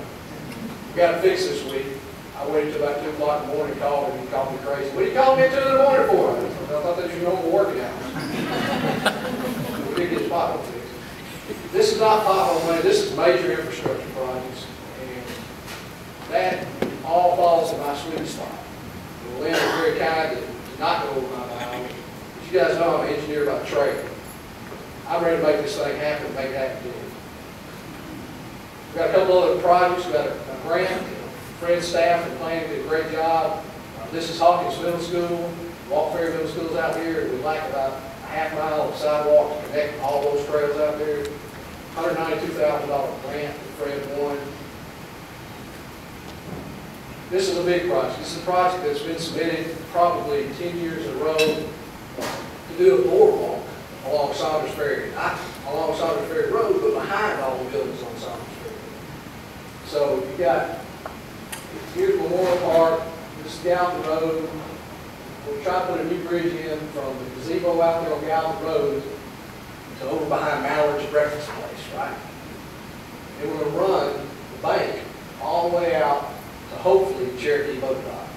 We got to fix this week. I waited till about 2 o'clock in the morning and called him. He called me crazy. What are you calling me at 2 in the morning for? I thought that was your normal working hours. We did get the pothole fixed. This is not pothole money. This is major infrastructure projects. And that all falls in my sweet spot. Lynn is very kind to not go over my mileage. But you guys know I'm an engineer by trade. I'm ready to make this thing happen, make it happen again. We've got a couple other projects. We've got a grant. Fred's staff and planning did a great job. This is Hawkins Middle School. Ferry Middle School's out here. We'd like about a half mile of sidewalk to connect all those trails out there. $192,000 grant that Fred won. This is a big project. This is a project that's been submitted probably 10 years in a row to do a boardwalk along Saunders Ferry. Not along Saunders Ferry Road, but behind all the buildings on Saunders Ferry. So you got, here's Memorial Park, this is Galton Road. We're trying to put a new bridge in from the gazebo out there on Galton Road to over behind Mallard's Breakfast Place, right? And we're going to run the bank all the way out to hopefully Cherokee Boat Dock.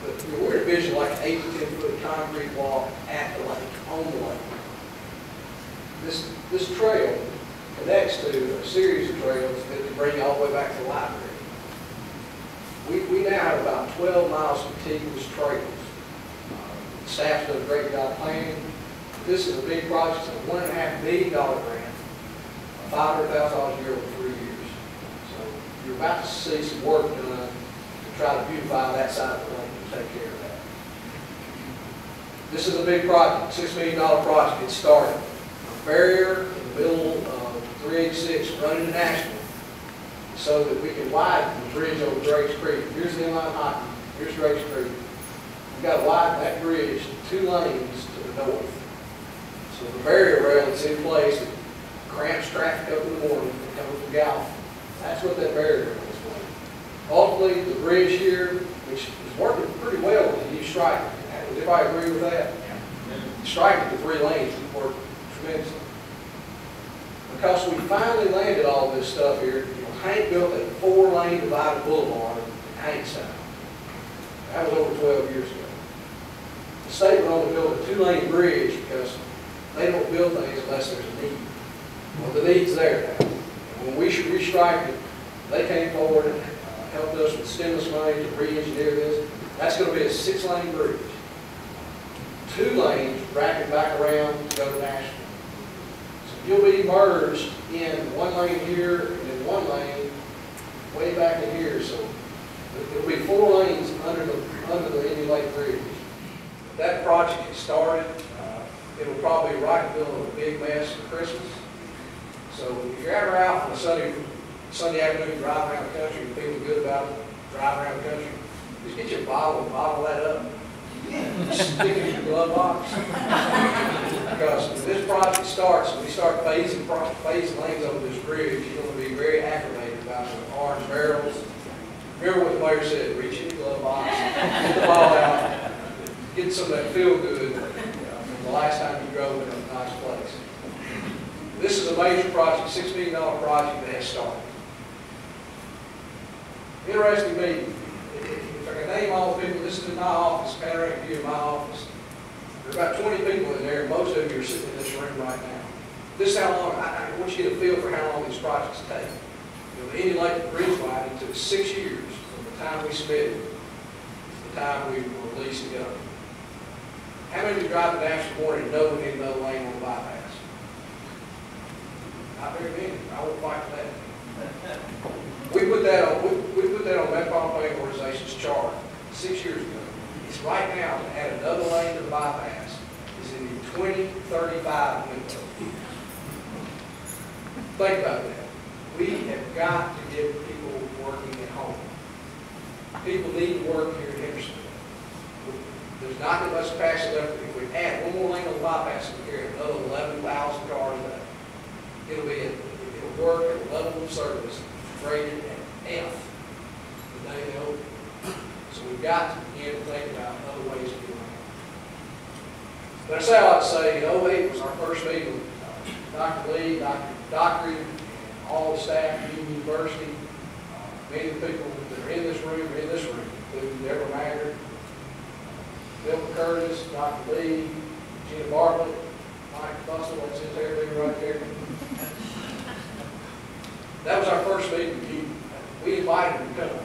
But we're envisioning like an 8 to 10 foot concrete walk at the lake, on the lake. This trail connects to a series of trails that can bring you all the way back to the library. We now have about 12 miles of contiguous trails. The staff's done a great job planning. This is a big project. It's a $1.5 million grant, $500,000 a year over 3 years. So you're about to see some work done to try to beautify that side of the lake and take care of that. This is a big project, $6 million project. It started a barrier in the middle of 386 running to Nashville so that we can widen the bridge over Drake's Creek. Here's the inline hockey. Here's Drake's Creek. We've got to widen that bridge 2 lanes to the north. So the barrier rail that's in place that cramps traffic up in the morning coming from Galveston. That's what that barrier rail is for. Ultimately, the bridge here, which is working pretty well with the new striking. Does everybody agree with that? Striking the 3 lanes has worked tremendously. Because we finally landed all this stuff here, Hank built a 4-lane divided boulevard in Hankstown. That was over 12 years ago. The state went on to build a 2-lane bridge because they don't build things unless there's a need. Well, the need's there now. And when we should restrike it, they came forward and helped us with stimulus money to re-engineer this. That's going to be a 6-lane bridge. 2 lanes wrapping back around to go to Nashville. So you'll be merged in 1 lane here and then 1 lane way back in here. So it'll be 4 lanes under the Indian Lake Bridge. That project is started. It'll probably be right in the middle of a big mess for Christmas. So if you're ever out on a Sunday afternoon driving around the country and feeling good about it, driving around the country, just get your bottle and bottle that up. Stick it in your glove box. Because when this project starts and we start phasing lanes over this bridge, you're going to be very aggravated about the orange barrels. Remember what the mayor said, reach in your glove box, get the ball out, get some of that feel good from the last time you drove in a nice place. This is a major project, $6 million project that has started. Interesting meeting. If I can name all the people, this is in my office, panoramic view of my office. There are about 20 people in there, and most of you are sitting in this room right now. This is how long, I want you to get a feel for how long these projects take. The Indian Lake Bridge widening took 6 years from the time we submitted to the time we released the government. How many of you drive to Nashville morning and know we need another lane on the bypass? Not very many. I won't fight for that. We put that on Metropolitan Planning Organization's chart 6 years ago. It's right now to add another lane to the bypass is in the 2035 window. Think about that. We have got to get people working at home. People need to work here in Hendersonville. There's not that much capacity left. If we add 1 more lane on the bypass, we carry another 11,000 cars a day. It'll work at a level of service rated at F the day they open. So we've got to begin to think about other ways to do it. But I say I like to say, 2008 was our first meeting with Dr. Lee, Dr. Dockery, and all the staff at Union University. Many of the people that are in this room, including Deborah Maggard, Bill Curtis, Dr. Lee, Gina Bartlett, Mike Fussell, that's his everything right there. That was our first meeting with you. We invited him to come.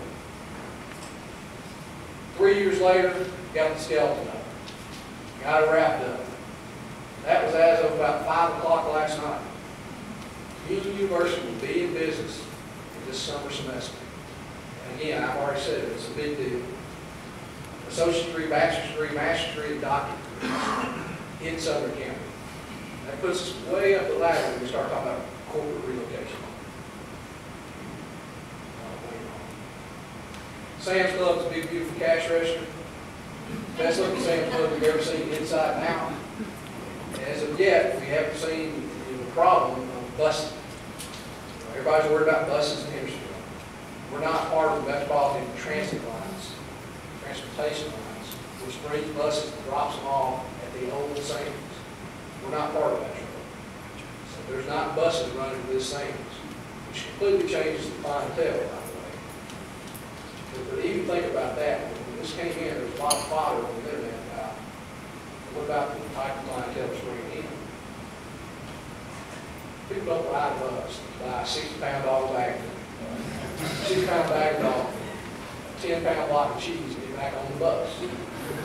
3 years later, got the skeleton up. Got it wrapped up. That was as of about 5 o'clock last night. Union University will be in business in this summer semester. And again, I've already said it, it's a big deal. Associate's degree, bachelor's degree, master's degree, and doctorate degree in Southern County. That puts us way up the ladder when we start talking about corporate relocation. Sam's Club is a big, beautiful cash register. Best looking Sam's Club we've ever seen inside and out. As of yet, we haven't seen the problem of busing. Everybody's worried about buses in Hendersonville. We're not part of the metropolitan transit lines, transportation lines, which brings buses and drops them off at the old Sam's. We're not part of that trouble. So there's not buses running to this Sam's, which completely changes the clientele, by the way. But even think about that. When this came in, there was a lot of fodder on the internet about what about the type of clientele that's bringing in. People don't ride a bus to buy a 60-pound dog bag, 60-pound bag of dog, a 10-pound block of cheese, and get back on the bus.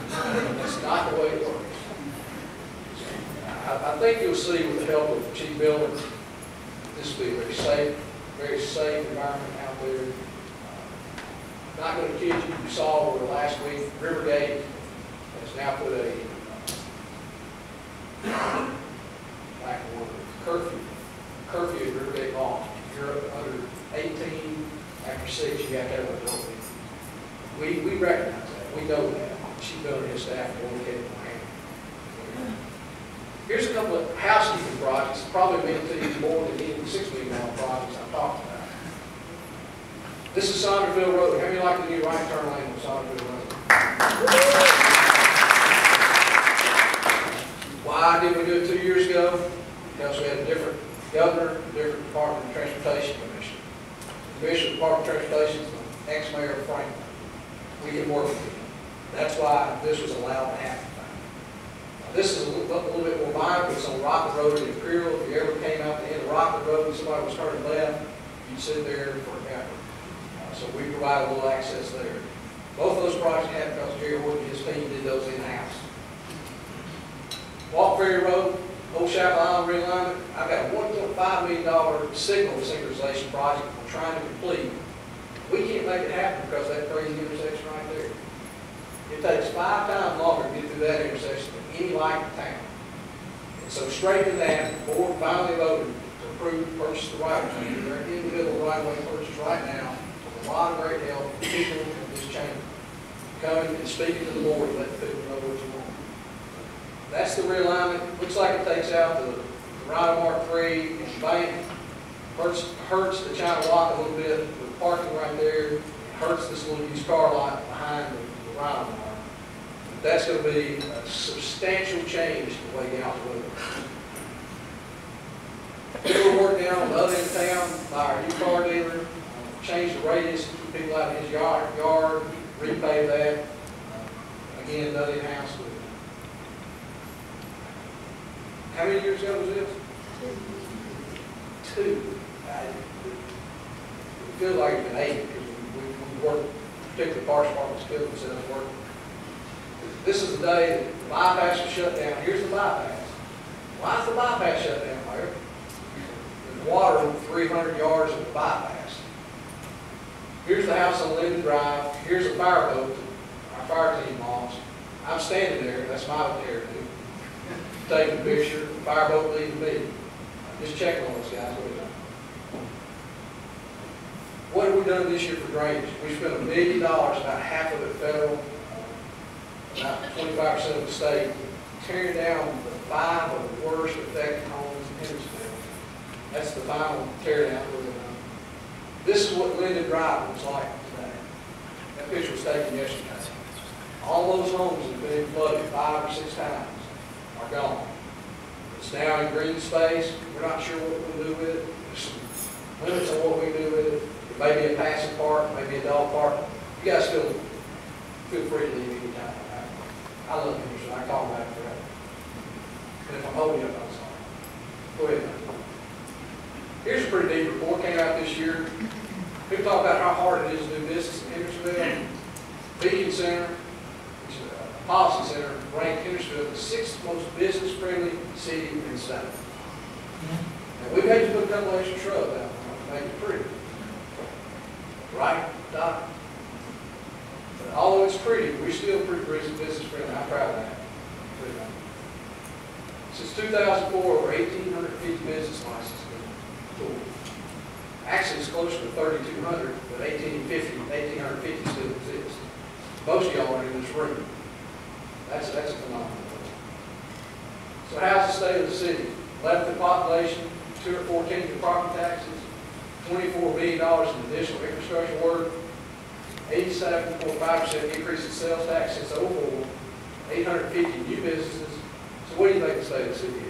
That's not the way it works. I think you'll see with the help of Chief Building, this will be a very safe environment out there. Not going to kid you, you saw over the last week, Rivergate has now put a curfew at Rivergate Mall. If you're under 18, after 6, you have to have an adult vehicle. We recognize that. We know that. Chief Building and his staff are going to get it in hand. Here's a couple of housekeeping projects, probably meant to you more than any of the $6 million projects I'm talking about. This is Saunderville Road. How many like the new right turn lane on Saunderville Road? Why did we do it 2 years ago? Because we had a different governor, a different Department of Transportation Commission. The Commissioner of the Department of Transportation is the ex-mayor of Franklin. We can work with him. That's why this was allowed to happen. This is a little bit more minor. It's on Rockland Road in Imperial. If you ever came out to the end of Rockland Road and somebody was turning left, you'd sit there forever. So we provide a little access there. Both of those projects happened because Jerry Wood and his team did those in-house. Ferry Road, Old SHACKLE Island realignment. I've got a $1.5 million signal synchronization project we're trying to complete. We can't make it happen because of that crazy intersection right there. It takes 5 times longer to get through that intersection than any light in town. And so straight to that, the board finally voted to approve the purchase of the right-of-way. They're in the middle of the right-of-way purchase right now. With a lot of great help from people in this chamber coming and speaking to the board and letting people know what you want. That's the realignment. Looks like it takes out the Rhino Mark 3 and the bank. Hurts the China Walk a little bit with parking right there. It hurts this little used car lot behind the Rhino Mark. But that's going to be a substantial change to the way Gals Road. We're working down on the other end of town by our new car dealer. Change the radius to keep people out of his yard, repave that. Again, done in-house. How many years ago was this? 2. It feels like it's been 8 because we worked, particularly parts department still and set up work. This is the day that the bypass was shut down. Here's the bypass. Why is the bypass shut down, Larry? There's water over 300 yards of the bypass. Here's the house on Linden Drive. Here's a fireboat that our fire team lost. I'm standing there. That's my care too. Taking a picture. The fireboat leading me. Just checking on those guys. What have we done this year for drainage? We spent $1 million, about half of it federal, about 25% of the state, tearing down the 5 of the worst affected homes in Hendersonville. That's the final tear down. This is what Linden Drive looks like today. That picture was taken yesterday. All those homes have been flooded 5 or 6 times. are gone. It's now in green space. We're not sure what we'll do with it. There's some limits on what we can do with it. It may be a passive park, maybe a dog park. You guys feel free to leave anytime. I love Henderson. I call back forever. And if I'm holding you up, I'm sorry. Go ahead, man. Here's a pretty deep report came out this year. People talk about how hard it is to do business in Hendersonville. Beacon Center, which is a policy center, ranked Hendersonville the 6th most business-friendly city in the state. And we've had to put a couple extra shrubs out to make it pretty. Right, Doc? But although it's pretty, we're still pretty business-friendly. I'm proud of that. Since 2004, over 1,850 business licenses have been pulled. Actually, it's closer to 3,200, but 1,850 still exists. Most of y'all are in this room. That's a phenomenon. So how's the state of the city? 11th in population, 214th in property taxes, $24 billion in additional infrastructure work, 87.5% increase in sales tax since 2004, 850 new businesses. So what do you think the state of the city is?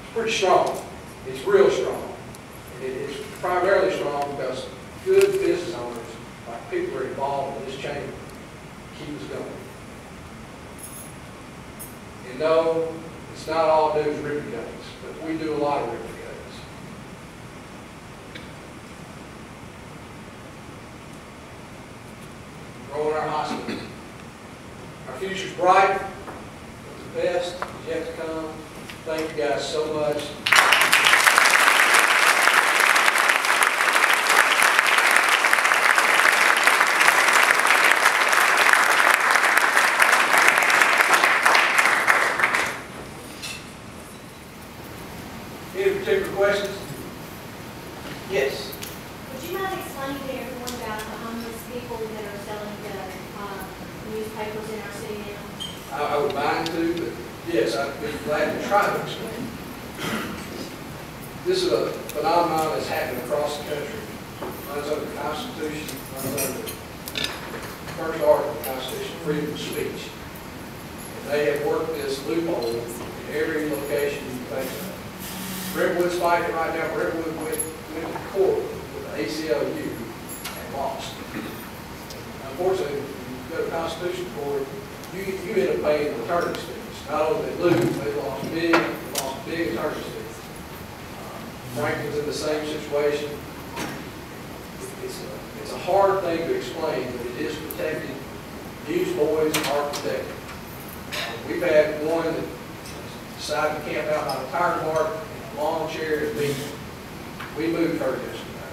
It's pretty strong. It's real strong. And it is primarily strong because good business owners, like people who are involved in this chamber, keep us going. And no, it's not all news ribbon cuttings, but we do a lot of ribbon cuttings. Growing our hospital. Our future's bright. The best is yet to come. Thank you guys so much. Any particular questions? Yes. Would you mind explaining to everyone about the homeless people that are selling the newspapers in our city now? I would mind to, but yes, I'd be glad to try to explain. This is a phenomenon that's happening across the country. It runs under the Constitution, runs under the first article of the Constitution, freedom of speech. And they have worked this loophole in every location you think of. Redwood's fighting right now. Redwood went to court with the ACLU and lost. Unfortunately, when you go to Constitution Court, you end up paying the attorney's fees. Not only did they lose, they lost big attorney's fees. Franklin's in the same situation. It's a hard thing to explain, but it is protected. Newsboys are protected. We've had one that decided to camp out by the tire mark in a lawn chair and beat. We moved her yesterday.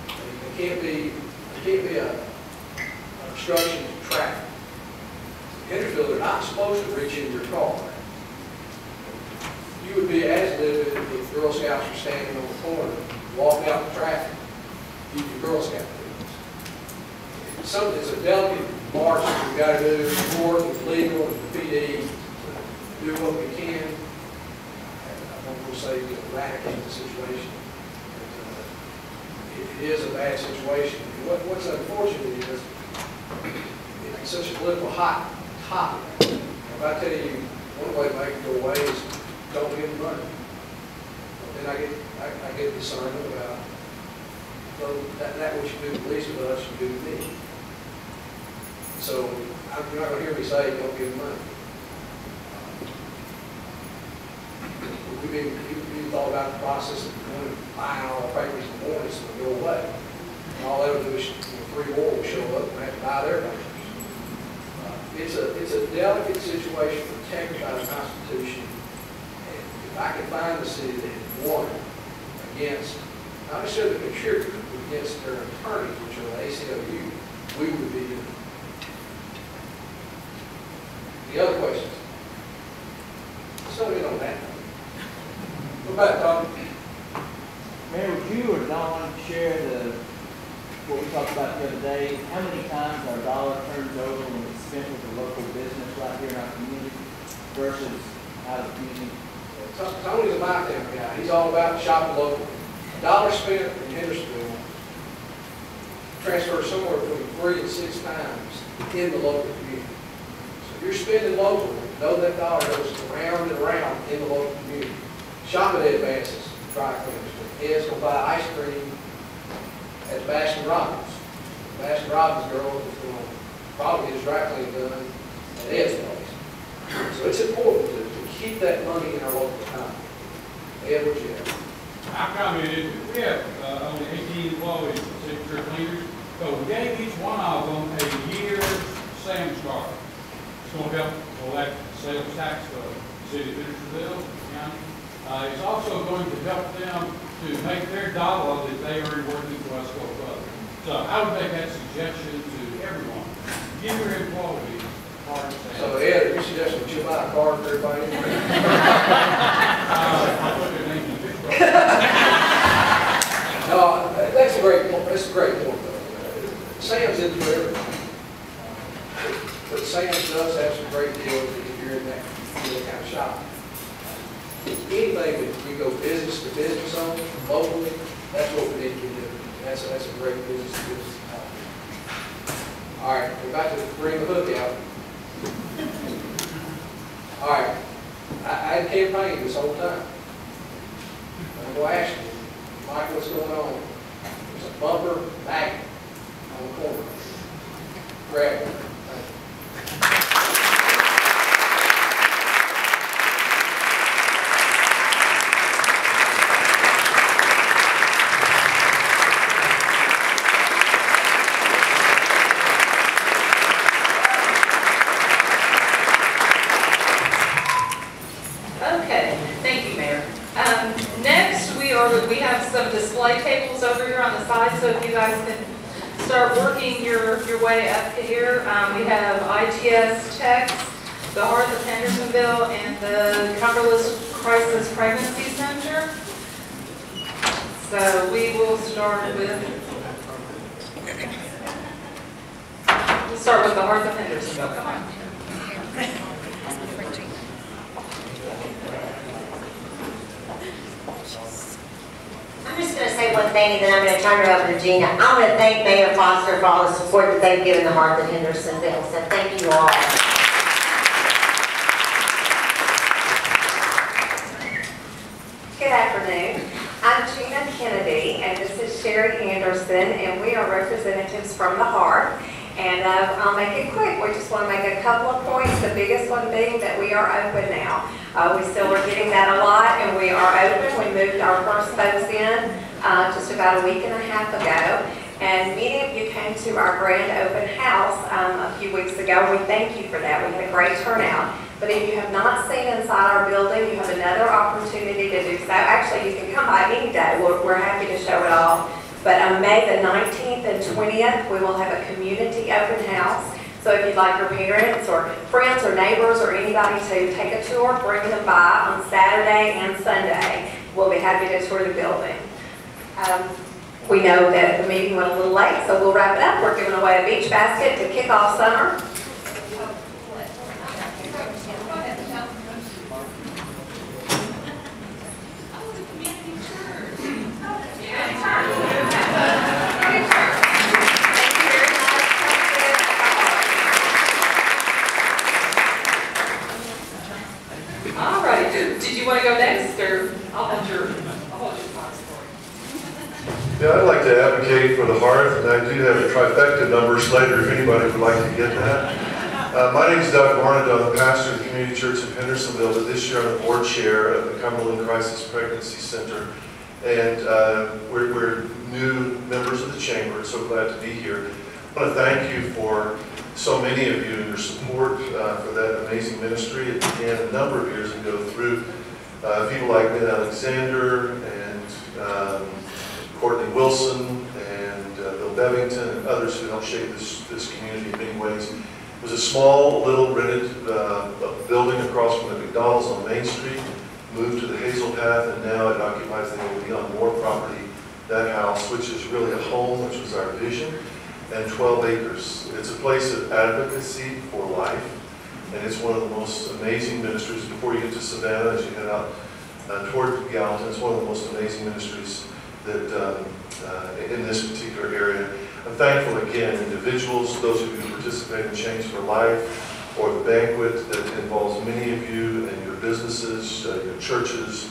There can't be an obstruction to traffic. In Hendersonville, they're not supposed to reach into your car. You would be as livid if Girl Scouts were standing on the corner, walking out the traffic, give you Girl Scout things. It's a delicate march that we've got to do. The court, with legal, with the PD, do what we can. I don't want to say eradicate the situation. It is a bad situation. What's unfortunate is it's such a political hot topic. If I tell you one way to make it go away is don't give them money. Then I get concerned about that what you do to police with us, you do to me. So you're not going to hear me say don't give them money. We've thought about the process of buying all the papers in the morning so they'll go away. And all they'll do is 3 more will show up and have to buy their papers. It's a delicate situation protected by the Constitution. And if I can find the city that had won against, not necessarily the contributor, but against their attorneys, which are the ACLU, we would be in. The other questions? So we don't have. Go back, Tom. Mayor, would you or Don share what we talked about the other day? How many times our dollar turns over when it's spent with a local business right here in our community versus out of the community? Tony's a my-town guy. He's all about shopping local. A dollar spent in Hendersonville transfers somewhere between 3 and 6 times in the local community. So if you're spending locally, Know that dollar goes around and around in the local community. Shop at Advances, dry cleaners. Ed's gonna buy ice cream at Baskin Robbins. Baskin Robbins girl is gonna probably get his dry cleaning done at Ed's place. So it's important to keep that money in our local economy. Ed, what you have? I commented, we have only 18 employees, signature cleaners, so we gave each one of them a year's Sam's card. It's going to help collect sales tax for the city of Hendersonville County. It's also going to help them to make their dollar that they earn working for us go further. So I would make that suggestion to everyone. Give your employees cards. So Ed, are you suggesting that you buy a card for everybody? I'll put their name in the picture. No, that's a great point. That's a great point, though. Sam's in for everything. But Sam's does have some great deals if you're in that kind of shop. Anything that we go business to business on, locally, that's what we need to do. That's a great business to business. All right, we're about to bring the hook out. All right, I had campaigned this whole time. I'm going to ask you, Mike, what's going on? There's a bumper magnet on the corner. Grab it. Okay, thank you, Mayor. Next, we have some display tables over here on the side, so if you guys can start working your way up to here. We have ITS checks, the Heart of Hendersonville, and the Cumberland Crisis Pregnancy Center. So we will start with the Heart of Hendersonville. Come on. I'm just going to say one thing, and then I'm going to turn it over to Gina. I want to thank Mayor Foster for all the support that they've given the Heart of Hendersonville. So thank you all. Good afternoon. I'm Gina Kennedy, and this is Sherry Anderson, and we are representatives from the Heart. And I'll make it quick. We just want to make a couple of points, the biggest one being that we are open now. We still are getting that a lot, and we are open. We moved our first folks in just about a week and a half ago. And many of you came to our grand open house a few weeks ago. We thank you for that. We had a great turnout. But if you have not seen inside our building, you have another opportunity to do so. Actually, you can come by any day. We're happy to show it all. But on May the 19th and 20th, we will have a community open house. So if you'd like your parents or friends or neighbors or anybody to take a tour, bring them by on Saturday and Sunday. We'll be happy to tour the building. We know that the meeting went a little late, so we'll wrap it up. We're giving away a beach basket to kick off summer. All right, did you want to go next, or I'll hold your thoughts for you. Yeah, I'd like to advocate for the Hearth, and I do have the trifecta numbers later if anybody would like to get that. My name is Doug Barnett. I'm the pastor of the Community Church of Hendersonville, but this year I'm the board chair of the Cumberland Crisis Pregnancy Center. And we're new members of the chamber, so glad to be here. I want to thank you for so many of you and your support for that amazing ministry. It began a number of years ago through people like Ben Alexander and Courtney Wilson and Bill Bevington and others who helped shape this community in many ways. It was a small, little rented building across from the McDonald's on Main Street, moved to the Hazel Path, and now it occupies the old Beyond More property, that house, which is really a home, which was our vision, and 12 acres. It's a place of advocacy for life, and it's one of the most amazing ministries. Before you get to Savannah, as you head out toward Gallatin, it's one of the most amazing ministries that in this particular area. I'm thankful again, individuals, those of you who participate in Change for Life, or the banquet that involves many of you and your businesses, your churches,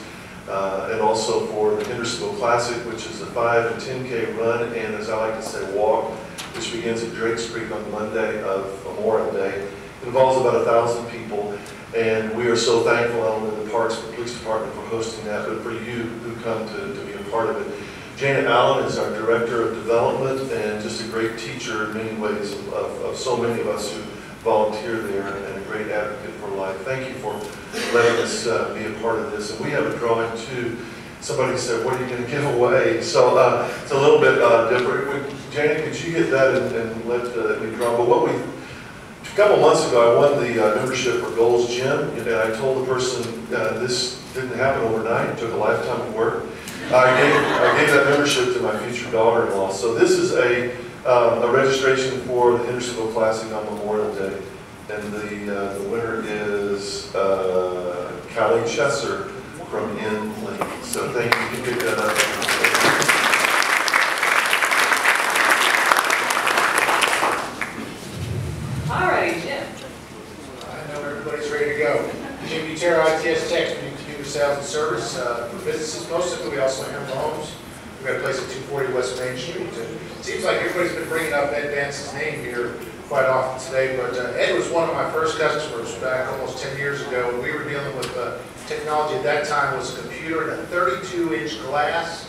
and also for the Hendersonville Classic, which is a 5 and 10K run, and as I like to say, walk, which begins at Drakes Creek on Monday of Memorial Day. It involves about 1,000 people, and we are so thankful not only the Parks and Police Department for hosting that, but for you who come to be a part of it. Janet Allen is our Director of Development and just a great teacher in many ways of so many of us who volunteer there, and a great advocate for life. Thank you for letting us be a part of this. And we have a drawing too. Somebody said, what are you going to give away? So it's a little bit different. Janet, could you get that and let me draw? But a couple months ago, I won the membership for Gold's Gym, and I told the person this didn't happen overnight. It took a lifetime of work. I gave that membership to my future daughter-in-law. So this is a registration for the Hendersonville Classic on Memorial Day, and the winner is Callie Chesser from Lincoln. So thank you. You can pick that up. All right, Jim. I know everybody's ready to go. Jim Butera, ITS Tech, Computer Sales and Service for businesses mostly. We also handle homes. We've got a place at 240 West Main Street. It seems like everybody's been bringing up Ed Vance's name here quite often today, but Ed was one of my first customers back almost 10 years ago. We were dealing with technology at that time was a computer and a 32-inch glass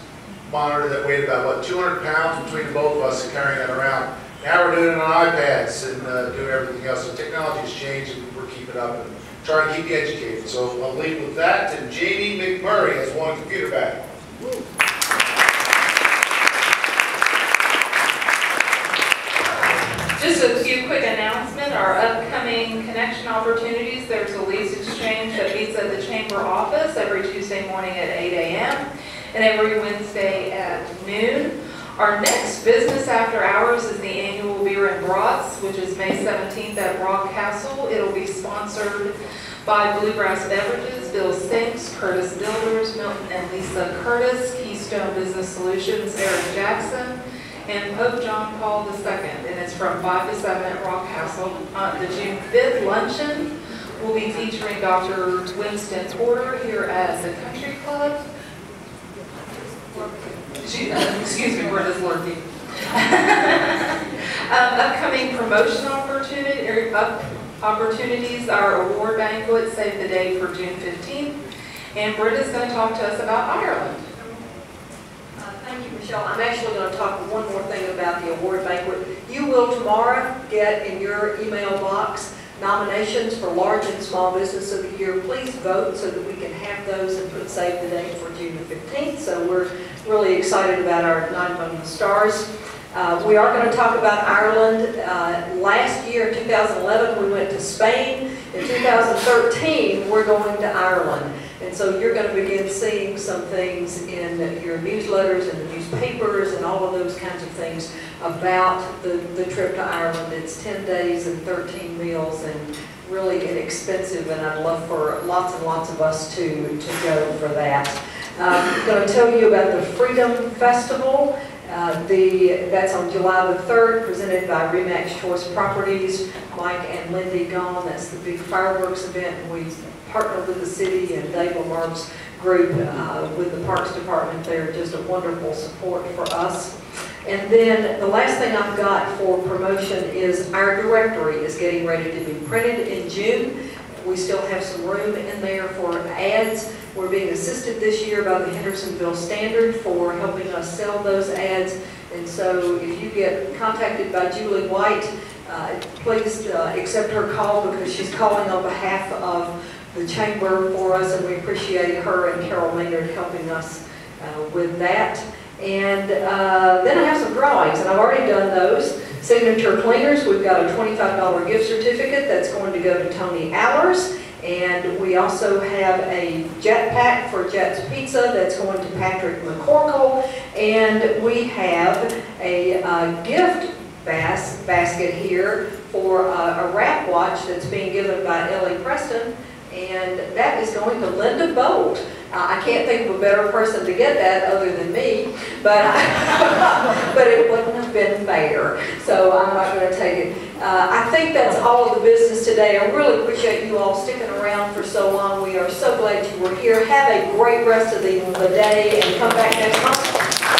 monitor that weighed about, what, 200 pounds between the both of us and carrying that around. Now we're doing it on iPads and doing everything else. So technology has changed and we're keeping up and trying to keep you educated. So I'll leave with that, and Jamie McMurray has won a computer bag. Just a few quick announcements. Our upcoming connection opportunities. There's a lease exchange that meets at the Chamber office every Tuesday morning at 8 a.m. and every Wednesday at noon. Our next business after hours is the annual Beer and Brats, which is May 17th at Rock Castle. It'll be sponsored by Bluegrass Beverages, Bill Sinks, Curtis Builders, Milton and Lisa Curtis, Keystone Business Solutions, Eric Jackson, and Pope John Paul II. And it's from 5 to 7 at Rock Castle. The June 5th luncheon will be featuring Dr. Winston Porter here at the Country Club. Excuse me, where does Lord be? Upcoming promotion opportunities, our award banquet, save the date for June 15th. And Britta's going to talk to us about Ireland. Thank you, Michelle. I'm actually going to talk one more thing about the award banquet. You will tomorrow get in your email box nominations for large and small business of the year. Please vote so that we can have those and put save the date for June the 15th. So we're really excited about our Night Among the Stars. We are going to talk about Ireland. Last year, in 2011, we went to Spain. In 2013, we're going to Ireland. And so you're going to begin seeing some things in your newsletters and the newspapers and all of those kinds of things about the trip to Ireland. It's 10 days and 13 meals and really inexpensive, and I'd love for lots and lots of us to go for that. I'm going to tell you about the Freedom Festival. That's on July the 3rd, presented by Remax Choice Properties. Mike and Lindy Gone. That's the big fireworks event, and we partnered with the city and Dave Lamar's group with the Parks Department. They're just a wonderful support for us. And then the last thing I've got for promotion is our directory is getting ready to be printed in June. We still have some room in there for ads. We're being assisted this year by the Hendersonville Standard for helping us sell those ads. And so if you get contacted by Julie White, please accept her call, because she's calling on behalf of the Chamber for us, and we appreciate her and Carol Maynard helping us with that. And then I have some drawings, and I've already done those. Signature Cleaners, we've got a $25 gift certificate that's going to go to Tony Allers. And we also have a Jet Pack for Jet's Pizza that's going to Patrick McCorkle. And we have a gift basket here for a wrap watch that's being given by Ellie Preston. And that is going to Linda Bolt. I can't think of a better person to get that other than me, but it wouldn't have been fair, so I'm not going to take it. I think that's all of the business today. I really appreciate you all sticking around for so long. We are so glad you were here. Have a great rest of the day and come back next month.